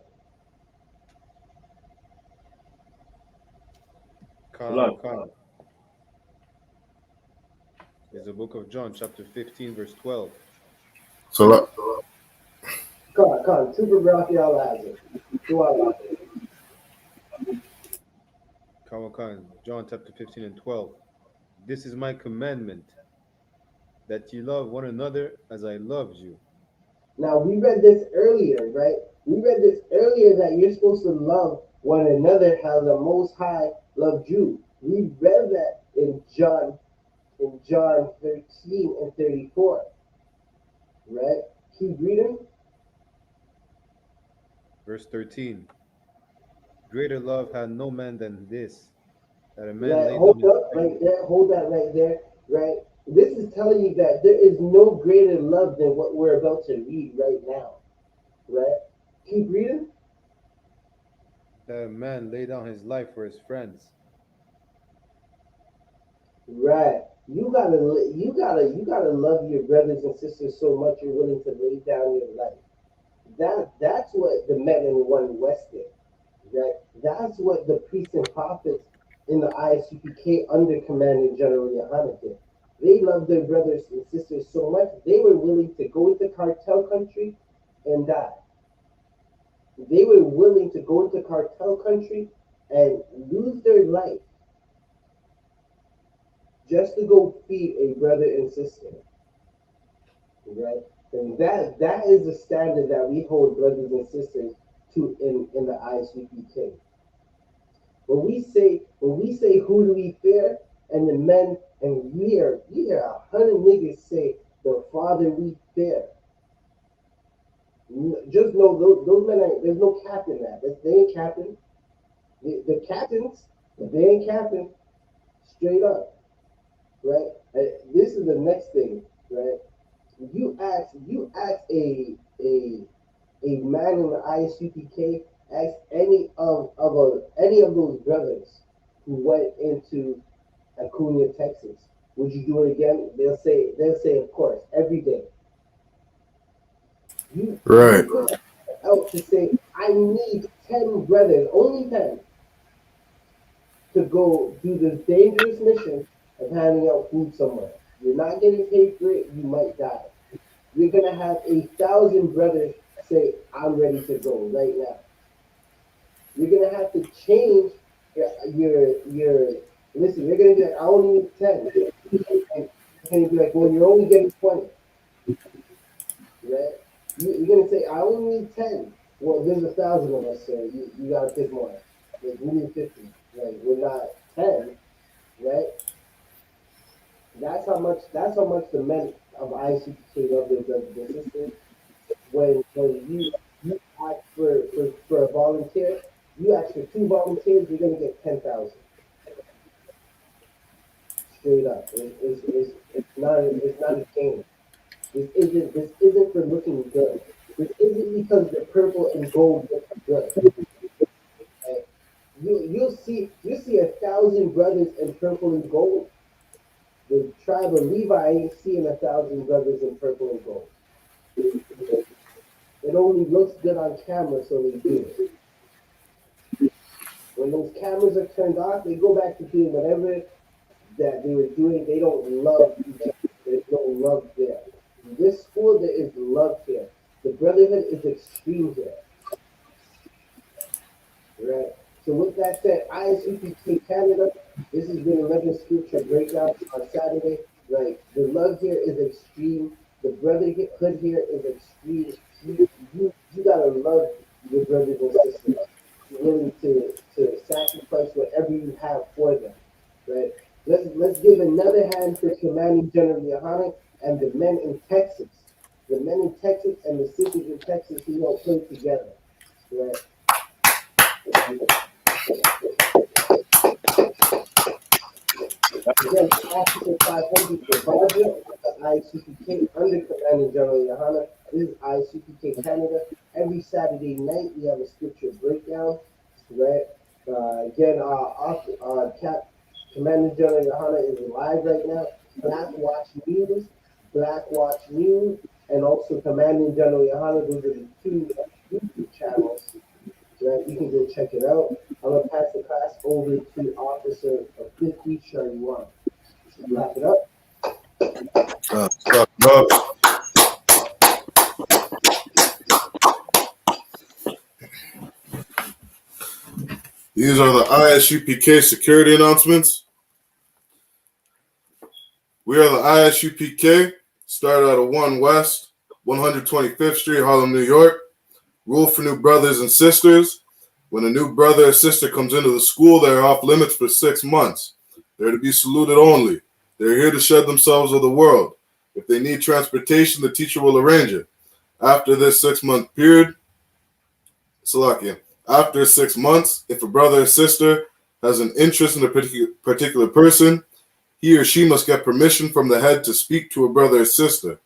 Khan. It's the book of John, chapter 15, verse 12. So, Khan. Trooper Rocky Allah has it. Go out, Khan, John chapter 15 and 12. This is my commandment, that ye love one another as I loved you. Now, we read this earlier, right? We read this earlier that you're supposed to love one another how the Most High loved you. We read that in John 13 and 34, right? Keep reading. Verse 13. Greater love had no man than this, that a man Right, lay hold down up right there. Hold that right there, right? This is telling you that there is no greater love than what we're about to read right now, right? Keep reading. that a man lay down his life for his friends. Right. You gotta love your brothers and sisters so much you're willing to lay down your life. That's what the men in one West did. Right. That's what the priests and prophets in the I.S.U.P.K under Commanding General Yahanna did. They loved their brothers and sisters so much they were willing to go into cartel country and die. They were willing to go into cartel country and lose their life just to go feed a brother and sister. Right? And that is the standard that we hold brothers and sisters to in the I.S.U.P.K. When we say who do we fear, and the men, and we hear 100 niggas say the Father we fear. Just know those men there's no cap in that. They ain't capping. The captains, they ain't capping. Straight up, right? This is the next thing, right? You ask a man in the I.S.U.P.K, ask any of those brothers who went into Acuna, Texas, would you do it again? They'll say of course, every day. You put out to say, I need 10 brothers, only 10, to go do this dangerous mission of handing out food somewhere. You're not getting paid for it, you might die. You're gonna have 1,000 brothers say, I'm ready to go right now. You're gonna have to change your listen, you're gonna be like, I only need 10. And you're be like, well, you're only getting 20. Right? You're gonna say, I only need 10. Well, there's 1,000 of us, so you gotta pick more. Like, we need 50. Right? We're not 10, right? That's how much the men of ISUPK love their brothers and sisters. When you ask for a volunteer, you ask for 2 volunteers, you're gonna get 10,000. Straight up. It's not a game. This isn't for looking good. This isn't because the purple and gold look good. Right? You'll see 1,000 brothers in purple and gold. The tribe of Levi ain't seeing 1,000 brothers in purple and gold. It only looks good on camera, so they do it. When those cameras are turned off, they go back to doing whatever that they were doing. They don't love each other. There's no love there. In this school, there is love here. The brotherhood is extreme here. Right? So with that said, I.S.U.P.K Canada, this has been another scripture breakdown on Saturday. Right? The love here is extreme. The brotherhood here is extreme. You gotta love your brothers and sisters. You're willing to sacrifice whatever you have for them. Right? Let's give another hand for Commanding General YAHANNA and the men in Texas. The men in Texas and the sisters in Texas who don't play together. Right? Again, Officer 500 for Barger, I.S.U.P.K under Commanding General YAHANNA. This is I.S.U.P.K Canada. Every Saturday night we have a scripture breakdown. Right? Commanding General YAHANNA is live right now. Black Watch News, and also Commanding General YAHANNA. Those are the 2 YouTube channels. Right? You can go check it out. I'm gonna pass the class over to Officer of 50 Charlie 1. Wrap it up. These are the I.S.U.P.K security announcements. We are the I.S.U.P.K, started out of 1 West, 125th Street, Harlem, New York. Rule for new brothers and sisters. When a new brother or sister comes into the school, they are off limits for 6 months. They're to be saluted only. They're here to shed themselves of the world. If they need transportation, the teacher will arrange it. After this 6-month period, after 6 months, if a brother or sister has an interest in a particular person, he or she must get permission from the head to speak to a brother or sister.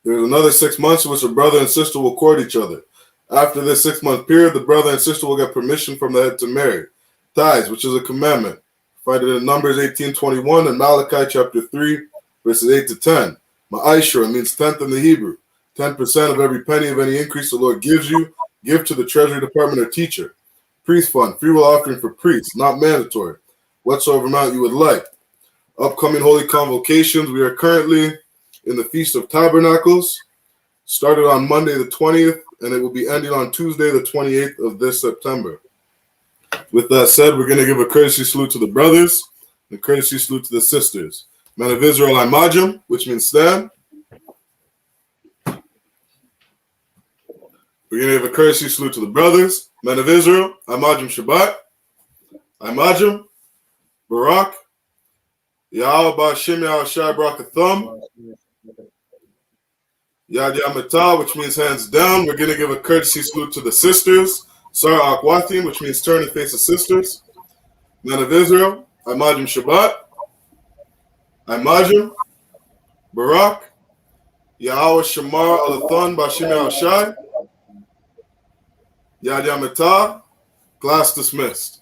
There is another 6 months in which a brother and sister will court each other. After this 6-month period, the brother and sister will get permission from the head to marry. Tithes, which is a commandment. Find it in Numbers 18:21 and Malachi chapter 3, verses 8 to 10. Ma'ashra means tenth in the Hebrew. 10% of every penny of any increase the Lord gives you, give to the Treasury Department or teacher. Priest fund, free will offering for priests, not mandatory. Whatsoever amount you would like. Upcoming holy convocations, we are currently in the Feast of Tabernacles. Started on Monday the 20th, and it will be ending on Tuesday the 28th of this September. With that said, we're going to give a courtesy salute to the brothers and a courtesy salute to the sisters. Men of Israel, Imajim, which means stand. We're going to give a courtesy salute to the brothers. Men of Israel, Imajim Shabbat. Imajim, Barak, Yahweh Ba'Shem Yahweh Shai Barakathum. Yad Yamatah, which means hands down. We're going to give a courtesy salute to the sisters. Sar Akwatim, which means turn and face the sisters. Men of Israel, Imajim Shabbat. Imajim, Barak, Yahweh Shamar Alathon Ba'Shem Yahweh Shai. Yad Yamatah, class dismissed.